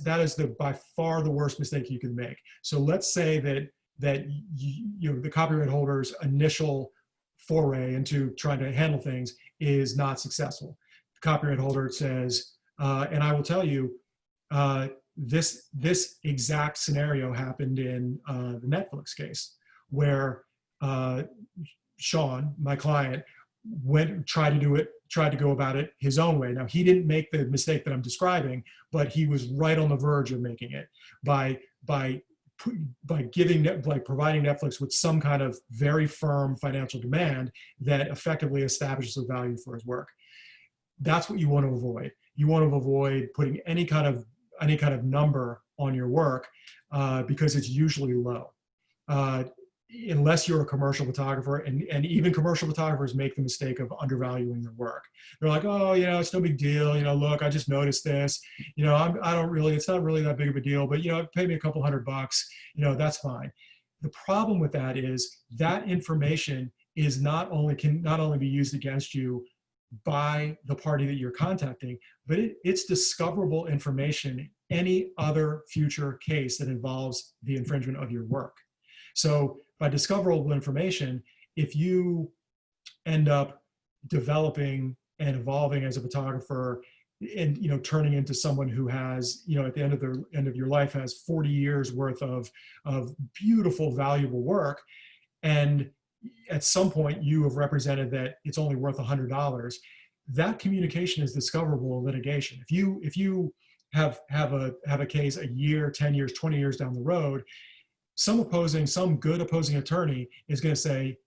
by far the worst mistake you can make. So let's say that the copyright holder's initial foray into trying to handle things is not successful. The copyright holder says, and I will tell you, this exact scenario happened in the Netflix case, where Sean, my client, tried to go about it his own way. Now, he didn't make the mistake that I'm describing, but he was right on the verge of making it by providing Netflix with some kind of very firm financial demand that effectively establishes a value for his work. That's what you want to avoid. You want to avoid putting any kind of number on your work, because it's usually low. Unless you're a commercial photographer, and even commercial photographers make the mistake of undervaluing their work. They're like, oh, it's no big deal. Look, I just noticed this. It's not really that big of a deal, but pay me a couple $100. That's fine. The problem with that is that information is can not only be used against you by the party that you're contacting, but it's discoverable information in any other future case that involves the infringement of your work. So by discoverable information, if you end up developing and evolving as a photographer, and turning into someone who has, at the end of your life, has 40 years worth of beautiful, valuable work, and at some point you have represented that it's only worth $100, that communication is discoverable in litigation. If you have a case a year, 10 years, 20 years down the road, some good opposing attorney is going to say,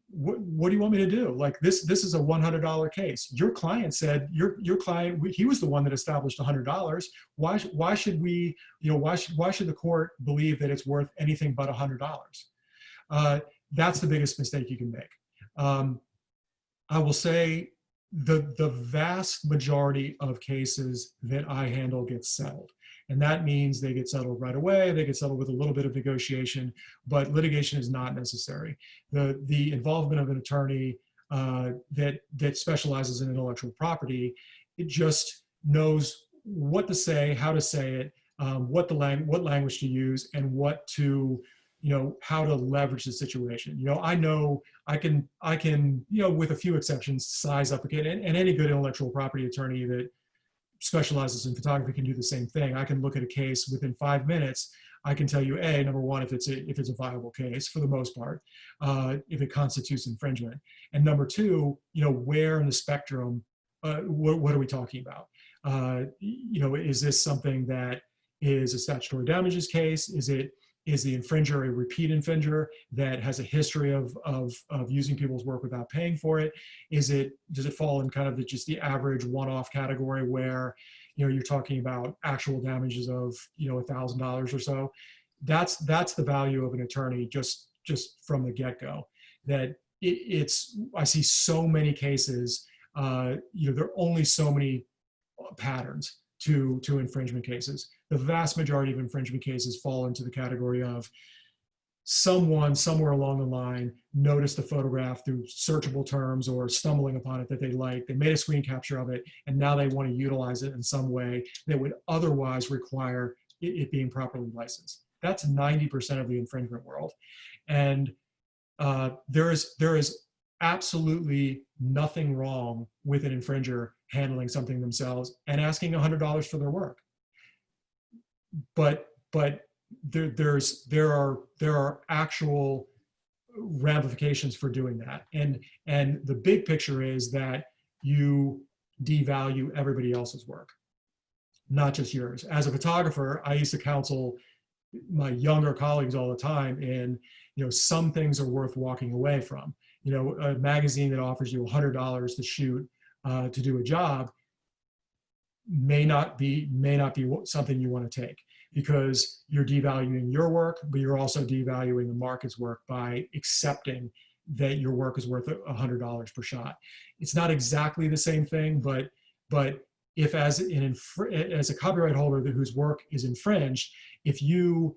what do you want me to do? Like this is a $100 case. Your client said, your client, he was the one that established $100. Why should we, why should the court believe that it's worth anything but $100? That's the biggest mistake you can make. I will say the vast majority of cases that I handle get settled. And that means they get settled right away. They get settled with a little bit of negotiation, but litigation is not necessary. The involvement of an attorney that specializes in intellectual property, it just knows what to say, how to say it, what language to use, and how to leverage the situation. I know I can, with a few exceptions, size up again, and any good intellectual property attorney that specializes in photography can do the same thing. I can look at a case within 5 minutes. I can tell you, number one, if it's a viable case for the most part, if it constitutes infringement, and number two, where in the spectrum, what are we talking about? Is this something that is a statutory damages case? Is the infringer a repeat infringer that has a history of using people's work without paying for it? Does it fall in kind of just the average one-off category where, you're talking about actual damages of, $1,000 or so? That's the value of an attorney just from the get-go. That I see so many cases, there are only so many patterns to infringement cases. The vast majority of infringement cases fall into the category of someone somewhere along the line noticed the photograph through searchable terms or stumbling upon it that they liked. They made a screen capture of it, and now they want to utilize it in some way that would otherwise require it being properly licensed. That's 90% of the infringement world. And there is absolutely nothing wrong with an infringer handling something themselves and asking $100 for their work. But there are actual ramifications for doing that. And the big picture is that you devalue everybody else's work, not just yours. As a photographer, I used to counsel my younger colleagues all the time in, some things are worth walking away from. A magazine that offers you $100 to shoot, to do a job may not be something you want to take, because you're devaluing your work, but you're also devaluing the market's work by accepting that your work is worth $100 per shot. It's not exactly the same thing, but if as a copyright holder whose work is infringed, if you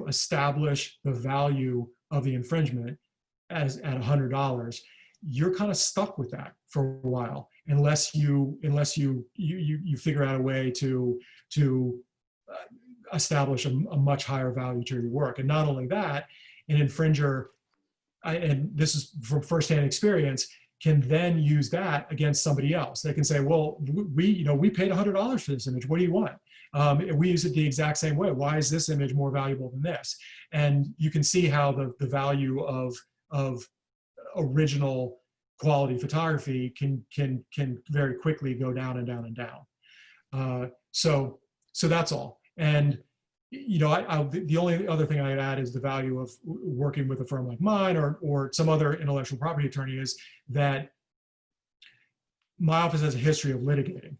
establish the value of the infringement as at $100, you're kind of stuck with that for a while, unless you figure out a way to establish a much higher value to your work. And not only that, an infringer, and this is from firsthand experience, can then use that against somebody else. They can say, well, we paid $100 for this image. What do you want? We use it the exact same way. Why is this image more valuable than this? And you can see how the value of original quality photography can very quickly go down and down and down. So that's all. And the only other thing I'd add is the value of working with a firm like mine or some other intellectual property attorney is that my office has a history of litigating.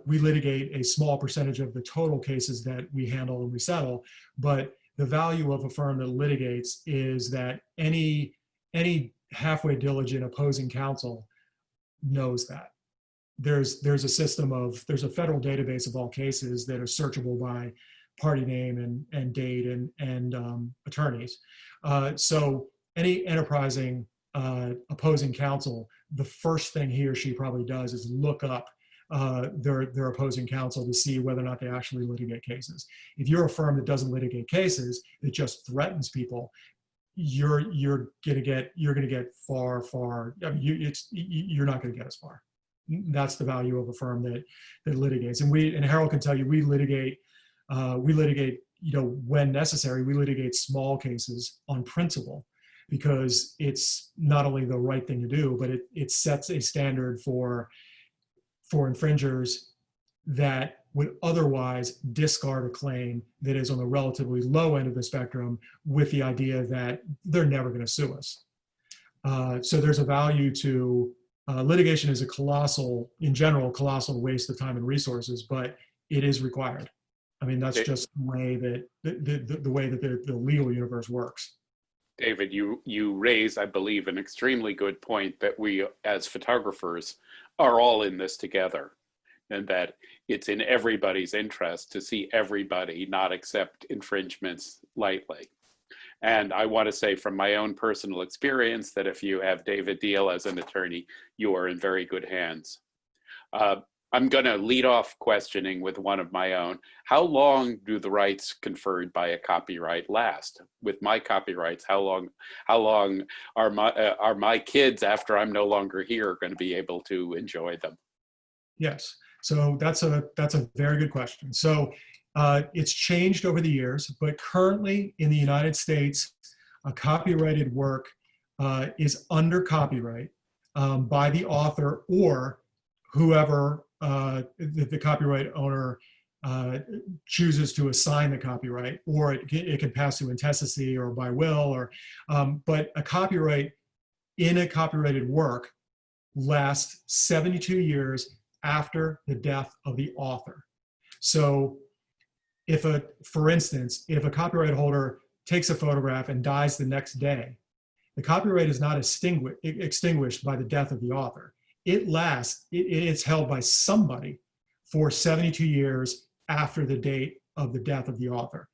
We litigate a small percentage of the total cases that we handle and we settle, but the value of a firm that litigates is that any halfway diligent opposing counsel knows that. There's a federal database of all cases that are searchable by party name and date and attorneys. So any enterprising opposing counsel, the first thing he or she probably does is look up their opposing counsel to see whether or not they actually litigate cases. If you're a firm that doesn't litigate cases, that just threatens people, you're gonna get far. I mean, you're not gonna get as far. That's the value of a firm that litigates. And Harold can tell you, we litigate, when necessary. We litigate small cases on principle, because it's not only the right thing to do, but it sets a standard for infringers that would otherwise discard a claim that is on the relatively low end of the spectrum with the idea that they're never going to sue us. So there's a value to litigation is a colossal waste of time and resources, but it is required. I mean, that's just the way that the legal universe works. David, you raise, I believe, an extremely good point that we as photographers are all in this together, and that it's in everybody's interest to see everybody not accept infringements lightly. And I want to say from my own personal experience that if you have David Deal as an attorney, you are in very good hands. I'm going to lead off questioning with one of my own. How long do the rights conferred by a copyright last? With my copyrights, how long are my kids, after I'm no longer here, going to be able to enjoy them? Yes, so that's a very good question. So it's changed over the years, but currently in the United States, a copyrighted work is under copyright by the author or whoever the copyright owner chooses to assign the copyright, or it can pass through intestacy or by will, or but a copyright in a copyrighted work lasts 72 years after the death of the author. So for instance, if a copyright holder takes a photograph and dies the next day, the copyright is not extinguished by the death of the author. It's held by somebody for 72 years after the date of the death of the author.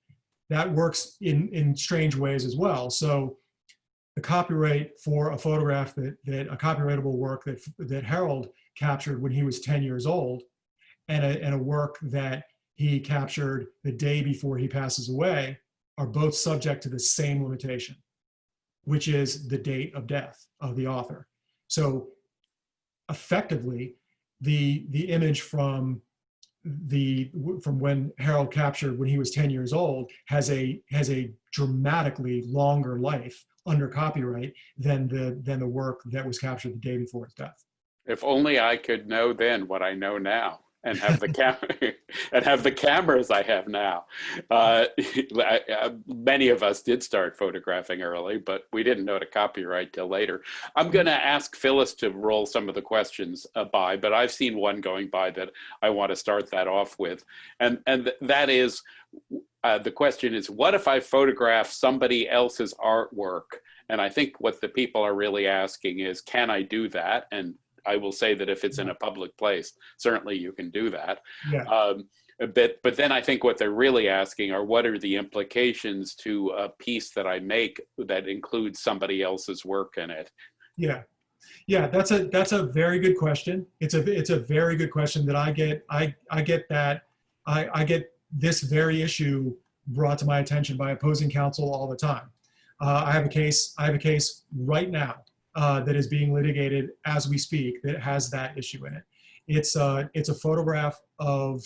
that works in strange ways as well. So the copyright for a photograph that a copyrightable work that Harold captured when he was 10 years old, and a work that he captured the day before he passes away, are both subject to the same limitation, which is the date of death of the author. So effectively, the image from when Harold captured when he was 10 years old has a dramatically longer life under copyright than the work that was captured the day before his death. If only I could know then what I know now, and have the and have the cameras I have now. Many of us did start photographing early, but we didn't know to copyright till later. I'm going to ask Phyllis to roll some of the questions by, but I've seen one going by that I want to start that off with, and that is, the question is, what if I photograph somebody else's artwork? And I think what the people are really asking is, can I do that? And I will say that if it's in a public place, certainly you can do that. Yeah. But then I think what they're really asking are, what are the implications to a piece that I make that includes somebody else's work in it? Yeah. Yeah, that's a very good question. It's a very good question that I get. I get this very issue brought to my attention by opposing counsel all the time. I have a case right now that is being litigated as we speak that has that issue in it. It's a photograph of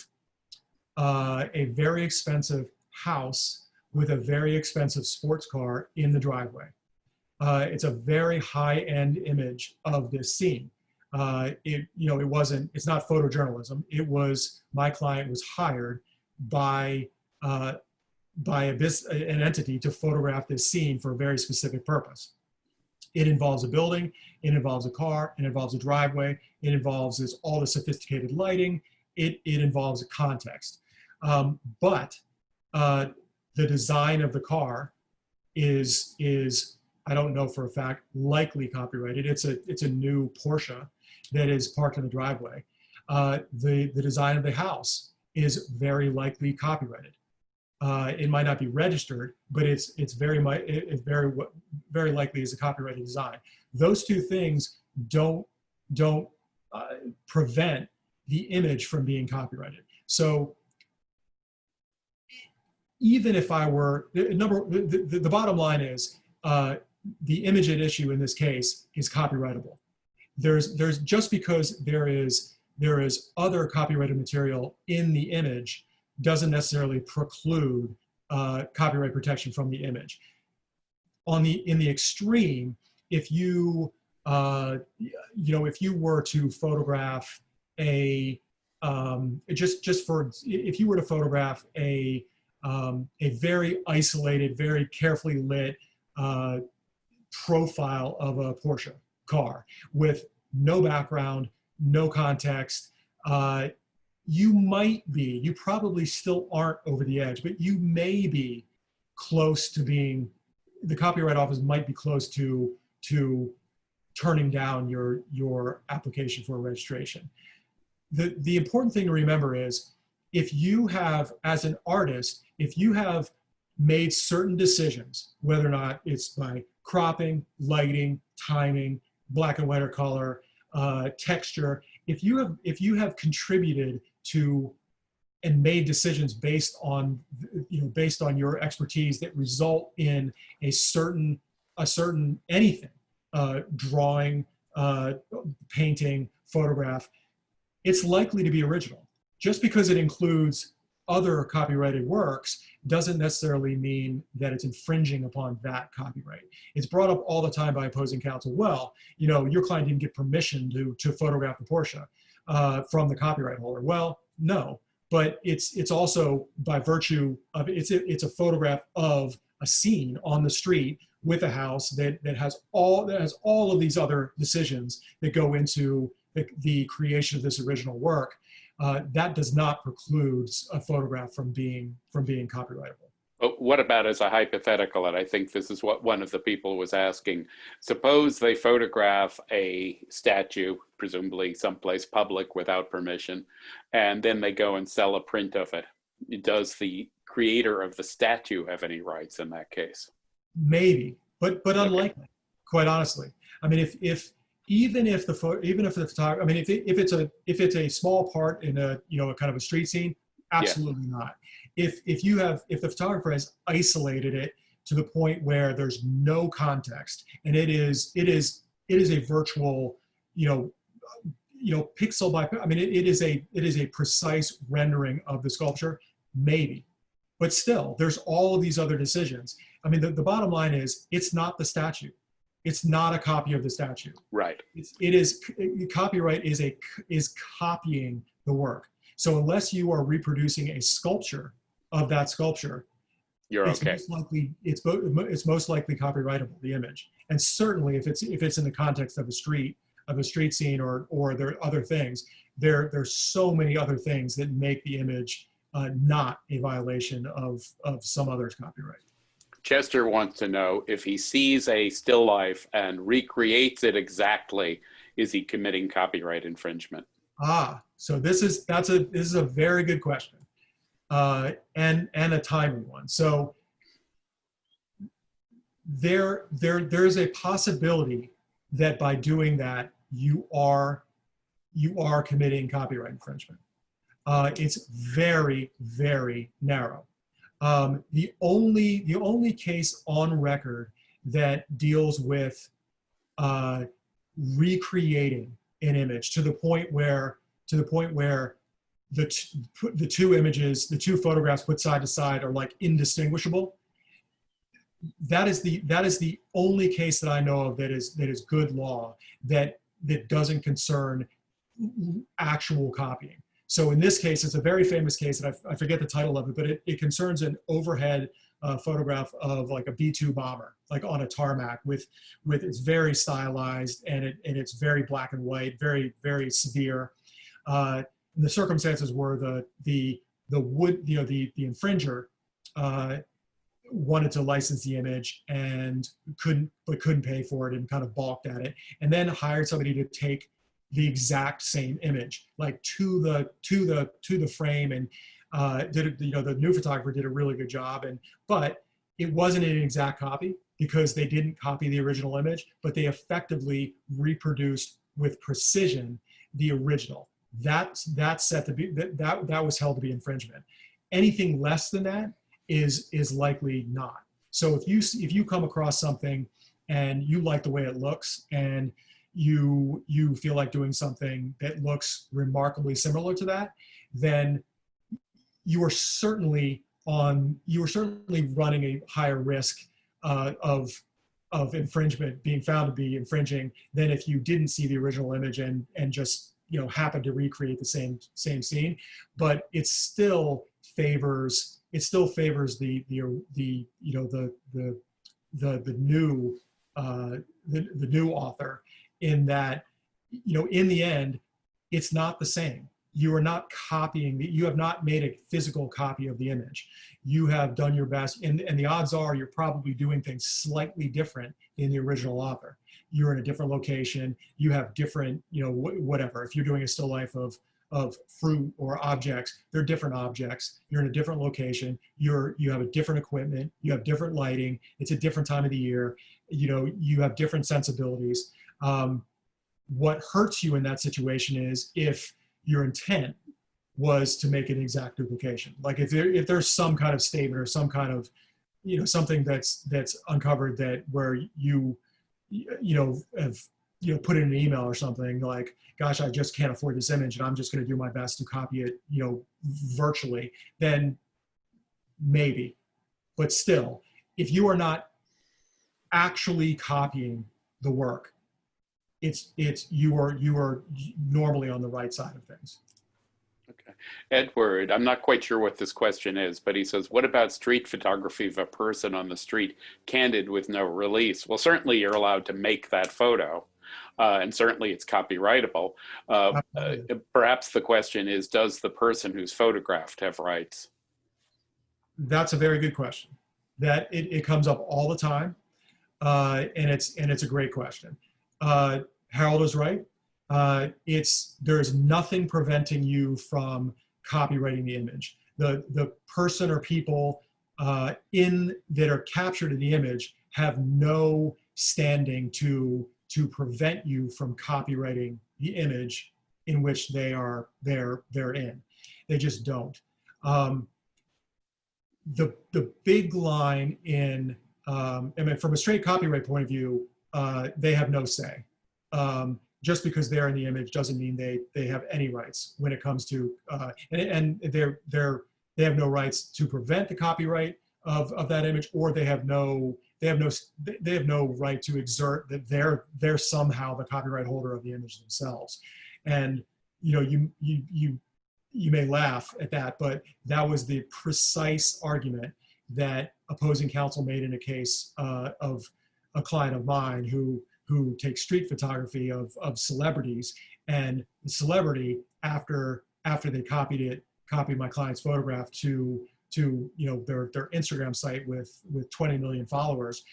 a very expensive house with a very expensive sports car in the driveway. It's a very high-end image of this scene. It's not photojournalism. It was, my client was hired by an entity to photograph this scene for a very specific purpose. It involves a building, it involves a car, it involves a driveway, it involves all the sophisticated lighting, it involves a context. But the design of the car is I don't know for a fact, likely copyrighted. It's a new Porsche that is parked in the driveway. The design of the house is very likely copyrighted. It might not be registered, but it's very likely is a copyrighted design. Those two things don't prevent the image from being copyrighted. So even if I were, the bottom line is, the image at issue in this case is copyrightable. There's just because there is other copyrighted material in the image doesn't necessarily preclude copyright protection from the image. In the extreme, if you were to photograph if you were to photograph a very isolated, very carefully lit profile of a Porsche car with no background, no context, you probably still aren't over the edge, but you may be close to being, the Copyright Office might be close to turning down your application for registration. The important thing to remember is, if you have, as an artist, if you have made certain decisions, whether or not it's by cropping, lighting, timing, black and white or color, texture, if you have contributed to and made decisions based on your expertise that result in a certain anything, drawing, painting, photograph, it's likely to be original. Just because it includes other copyrighted works doesn't necessarily mean that it's infringing upon that copyright. It's brought up all the time by opposing counsel. Well, your client didn't get permission to photograph the Porsche from the copyright holder. Well, no, but it's also by virtue of it's a photograph of a scene on the street with a house that has all of these other decisions that go into the creation of this original work. That does not preclude a photograph from being copyrightable. But what about as a hypothetical, and I think this is what one of the people was asking, suppose they photograph a statue, presumably someplace public without permission, and then they go and sell a print of it. Does the creator of the statue have any rights in that case? Maybe, but unlikely, Okay. quite honestly. I mean, if even if the photographer, I mean, if it's a small part in a a kind of a street scene, absolutely not. If the photographer has isolated it to the point where there's no context, and it is a virtual, pixel by, I mean, it is a precise rendering of the sculpture, maybe. But still, there's all of these other decisions. I mean, the bottom line is, it's not the statue. It's not a copy of the statue. Right. Copyright is copying the work. So unless you are reproducing a sculpture of that sculpture, You're it's okay. most likely copyrightable, the image. And certainly if it's in the context of a street scene, or there are other things, there's so many other things that make the image not a violation of some other's copyright. Chester wants to know, if he sees a still life and recreates it exactly, is he committing copyright infringement? So this is a very good question, and a timely one. So there's a possibility that by doing that, you are committing copyright infringement. It's very, very narrow. The only case on record that deals with recreating an image to the point where the two photographs put side to side are like indistinguishable. That is the only case that I know of that is good law that doesn't concern actual copying. So in this case, it's a very famous case, and I forget the title of it, but it concerns an overhead photograph of like a B-2 bomber, like on a tarmac with it's very stylized, and it's very black and white, very, very severe. And the circumstances were the infringer wanted to license the image and couldn't pay for it, and kind of balked at it, and then hired somebody to take the exact same image, like to the frame, and the new photographer did a really good job, but it wasn't an exact copy because they didn't copy the original image, but they effectively reproduced with precision the original. That's set to be that was held to be infringement. Anything less than that is likely not. So if you come across something and you like the way it looks, and you feel like doing something that looks remarkably similar to that, then you are certainly running a higher risk of infringement, being found to be infringing, than if you didn't see the original image and just happened to recreate the same scene. But it still favors the new author, in that, in the end, it's not the same. You are not copying, you have not made a physical copy of the image. You have done your best, and the odds are you're probably doing things slightly different than the original author. You're in a different location, you have different, whatever. If you're doing a still life of fruit or objects, they're different objects. You're in a different location, you have a different equipment, you have different lighting, it's a different time of the year, you have different sensibilities. What hurts you in that situation is if your intent was to make an exact duplication. Like if there's some kind of statement or some kind of, something that's uncovered that where you have put in an email or something like, gosh, I just can't afford this image and I'm just going to do my best to copy it, virtually, then maybe. But still, if you are not actually copying the work, you are normally on the right side of things. Okay. Edward, I'm not quite sure what this question is, but he says, what about street photography of a person on the street, candid with no release? Well, certainly you're allowed to make that photo, and certainly it's copyrightable. Perhaps the question is, does the person who's photographed have rights? That's a very good question. That it comes up all the time, and it's a great question. Harold is right. There's nothing preventing you from copywriting the image. The person or people that are captured in the image have no standing to prevent you from copywriting the image in which they're in. They just don't. The big line in, I mean, from a straight copyright point of view, they have no say. Just because they're in the image doesn't mean they have any rights when it comes to, and they have no rights to prevent the copyright of that image, or they have no right to exert that they're somehow the copyright holder of the image themselves. And you know, you may laugh at that, but that was the precise argument that opposing counsel made in a case of a client of mine who takes street photography of celebrities, and the celebrity, after they copied my client's photograph to you know, their Instagram site with 20 million followers,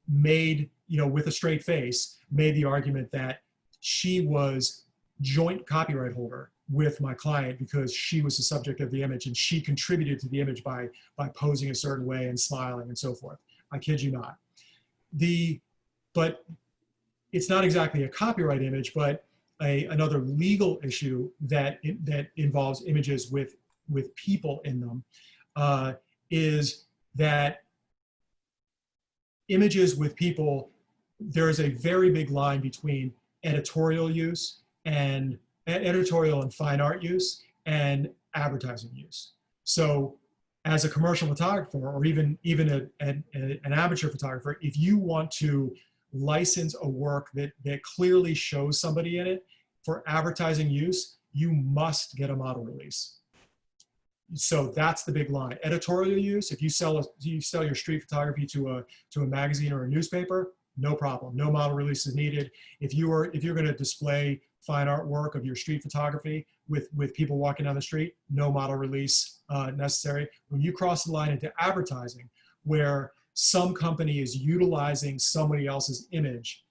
made, you know, with a straight face, made the argument that she was joint copyright holder with my client because she was the subject of the image and she contributed to the image by posing a certain way and smiling and so forth. I kid you not. But it's not exactly a copyright image, but another legal issue that involves images with people in them, is that images with people, there is a very big line between editorial use and editorial and fine art use and advertising use. So as a commercial photographer, or even an amateur photographer, if you want to license a work that clearly shows somebody in it for advertising use, you must get a model release. So that's the big line. Editorial use, if you sell your street photography to a magazine or a newspaper, no problem, no model release is needed. If you're going to display fine artwork of your street photography with people walking down the street, no model release necessary. When you cross the line into advertising, where some company is utilizing somebody else's image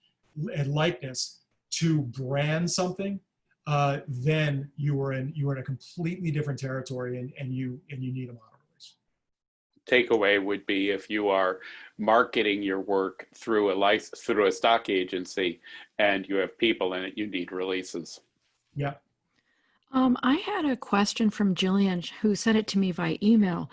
and likeness to brand something, then you are in a completely different territory, and you need a model release. Takeaway would be, if you are marketing your work through a stock agency and you have people in it, you need releases. Yeah. I had a question from Jillian, who sent it to me via email.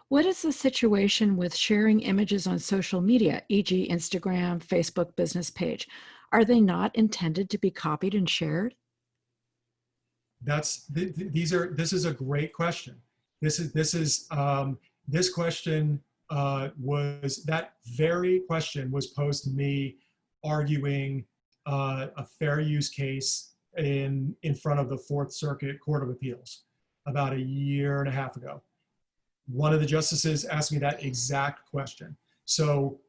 What is the situation with sharing images on social media, e.g. Instagram, Facebook business page? Are they not intended to be copied and shared? This is a great question. This question that very question was posed to me arguing a fair use case in front of the Fourth Circuit Court of Appeals about a year and a half ago. One of the justices asked me that exact question. So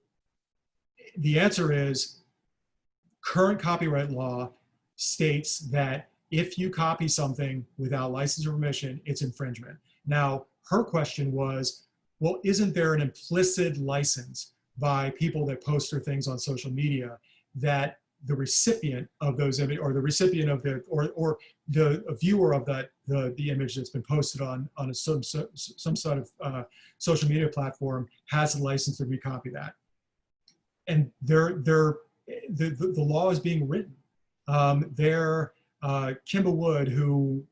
the answer is, current copyright law states that if you copy something without license or permission, it's infringement. Now, her question was, well, isn't there an implicit license by people that post their things on social media that the recipient of those images, or the recipient of or the viewer of the image that's been posted on some sort of social media platform has a license to recopy that? And the law is being written. Kimba Wood, who,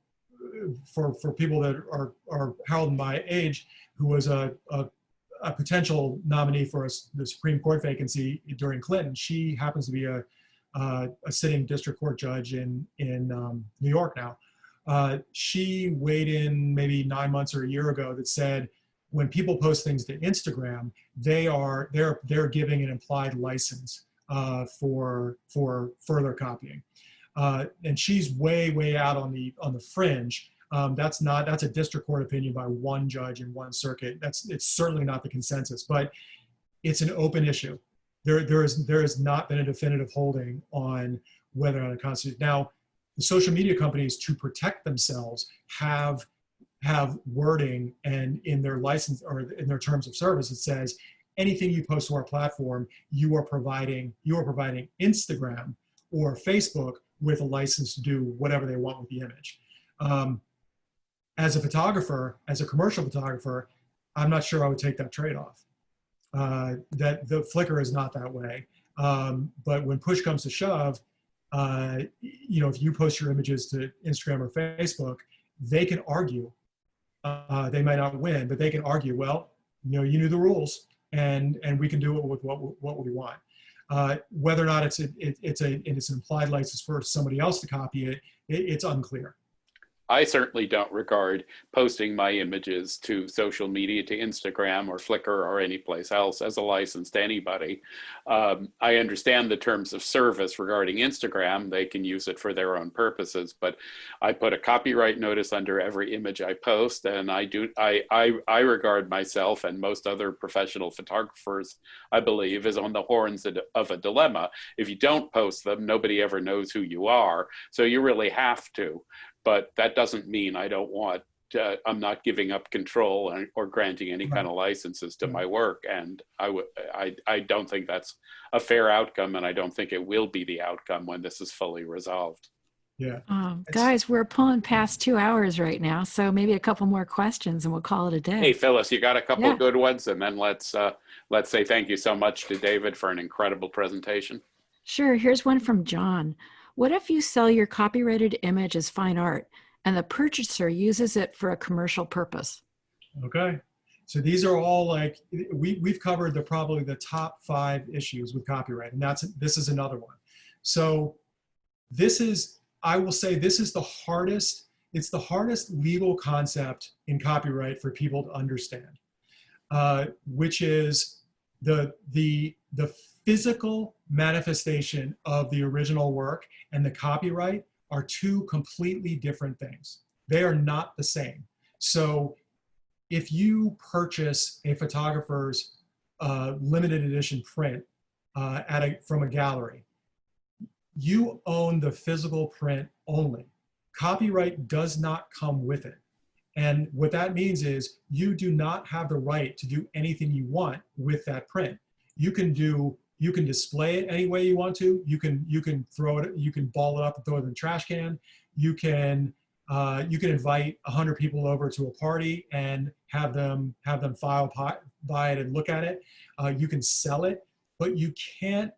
for people that are Harold and my age, who was a potential nominee for the Supreme Court vacancy during Clinton, she happens to be a sitting district court judge in New York now. She weighed in maybe 9 months or a year ago that said, when people post things to Instagram, they're giving an implied license for further copying. And she's way out on the fringe. That's a district court opinion by one judge in one circuit. It's certainly not the consensus, but it's an open issue. There has not been a definitive holding on whether or not it constitutes. Now, the social media companies, to protect themselves, have wording, and in their license or in their terms of service, it says anything you post to our platform, you are providing Instagram or Facebook with a license to do whatever they want with the image. as a photographer, as a commercial photographer, I'm not sure I would take that trade-off. That the Flickr is not that way. But when push comes to shove, you know, if you post your images to Instagram or Facebook, they can argue. They might not win, but they can argue, well, you know, you knew the rules, and we can do it with what we want. Whether or not it's an implied license for somebody else to copy it, it's unclear. I certainly don't regard posting my images to social media, to Instagram or Flickr or any place else, as a license to anybody. I understand the terms of service regarding Instagram. They can use it for their own purposes, but I put a copyright notice under every image I post, and I regard myself and most other professional photographers, I believe, as on the horns of a dilemma. If you don't post them, nobody ever knows who you are, so you really have to. But that doesn't mean I don't want, I'm not giving up control or granting any kind of licenses to my work. And I don't think that's a fair outcome, and I don't think it will be the outcome when this is fully resolved. Yeah. Guys, we're pulling past 2 hours right now, so maybe a couple more questions and we'll call it a day. Hey, Phyllis, you got a couple Yeah. of good ones, and then let's say thank you so much to David for an incredible presentation. Sure. Here's one from John. What if you sell your copyrighted image as fine art and the purchaser uses it for a commercial purpose? Okay. So these are all like, we've covered probably the top 5 issues with copyright, and this is another one. So this is, I will say, this is the hardest, it's the hardest legal concept in copyright for people to understand, which is the physical manifestation of the original work and the copyright are 2 completely different things. They are not the same. So if you purchase a photographer's limited edition print from a gallery, you own the physical print only. Copyright does not come with it. And what that means is you do not have the right to do anything you want with that print. You can display it any way you want to. You can throw it, you can ball it up and throw it in the trash can. You can invite 100 people over to a party and have them buy it and look at it. You can sell it, but you can't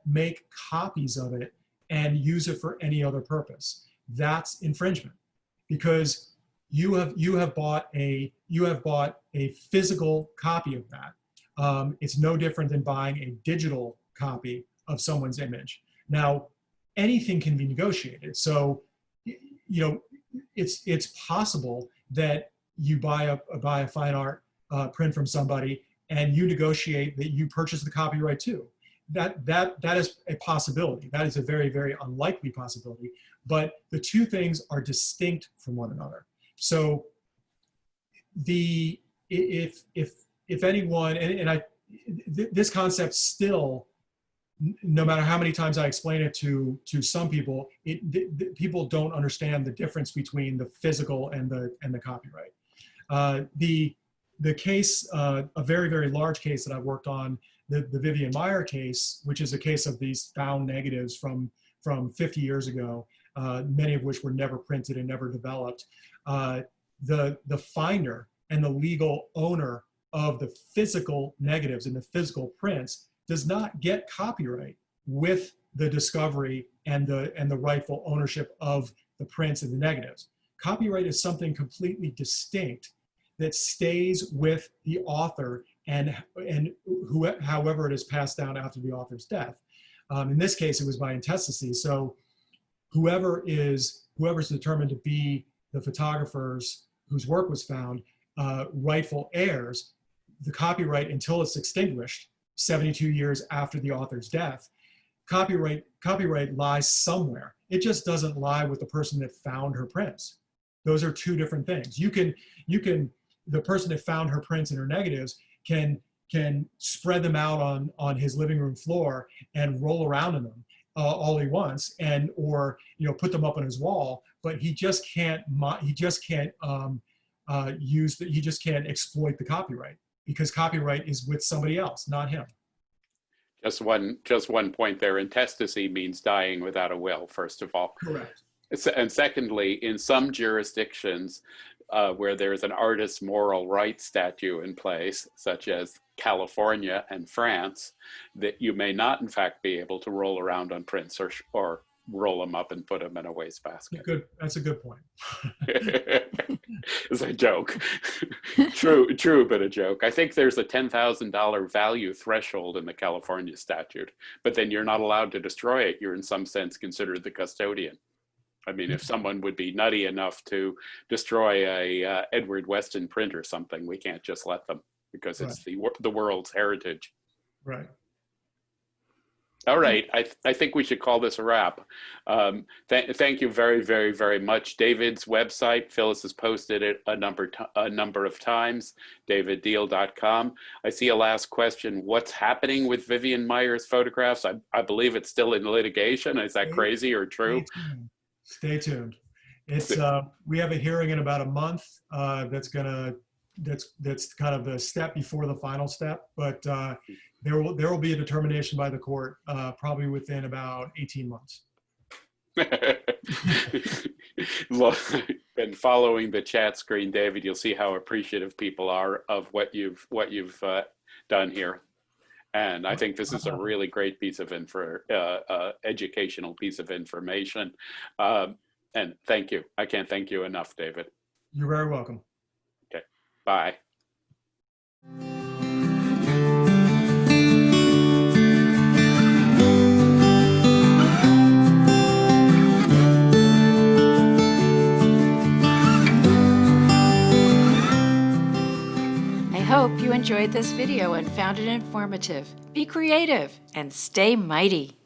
make copies of it and use it for any other purpose. That's infringement, because you have bought a physical copy of that. It's no different than buying a digital copy of someone's image. Now, anything can be negotiated. So, you know, it's possible that you buy a fine art print from somebody and you negotiate that you purchase the copyright too. That is a possibility. That is a very, very unlikely possibility. But the 2 things are distinct from one another. So if anyone, this concept still, no matter how many times I explain it to some people, people don't understand the difference between the physical and the copyright. The case, a very, very large case that I've worked on, the Vivian Maier case, which is a case of these found negatives from 50 years ago, many of which were never printed and never developed. The finder and the legal owner of the physical negatives and the physical prints does not get copyright with the discovery and the rightful ownership of the prints and the negatives. Copyright is something completely distinct that stays with the author and however it is passed down after the author's death. In this case, it was by intestacy. So whoever's determined to be the photographers whose work was found, rightful heirs, the copyright, until it's extinguished 72 years after the author's death, copyright lies somewhere. It just doesn't lie with the person that found her prints. Those are 2 different things. The person that found her prints and her negatives can spread them out on his living room floor and roll around in them all he wants, or put them up on his wall, but he just can't exploit the copyright, because copyright is with somebody else, not him. Just one point there. Intestacy means dying without a will, first of all. Correct. And secondly, in some jurisdictions where there's an artist's moral rights statute in place, such as California and France, that you may not, in fact, be able to roll around on prints or roll them up and put them in a wastebasket. That's a good point. It's a joke. True, but a joke. I think there's a $10,000 value threshold in the California statute, but then you're not allowed to destroy it. You're in some sense considered the custodian. I mean, if someone would be nutty enough to destroy a Edward Weston print or something, we can't just let them because it's the world's heritage. Right. All right, I think we should call this a wrap. Thank you very, very, very much. David's website, Phyllis has posted it a number of times, daviddeal.com. I see a last question. What's happening with Vivian Meyer's photographs? I believe it's still in litigation. Is that crazy or true? Stay tuned. It's we have a hearing in about a month. That's kind of the step before the final step, but there will be a determination by the court probably within about 18 months. And following the chat screen, David, you'll see how appreciative people are of what you've done here. And I think this is a really great piece of educational piece of information. And thank you. I can't thank you enough, David. You're very welcome. Okay, bye. I hope you enjoyed this video and found it informative. Be creative and stay mighty.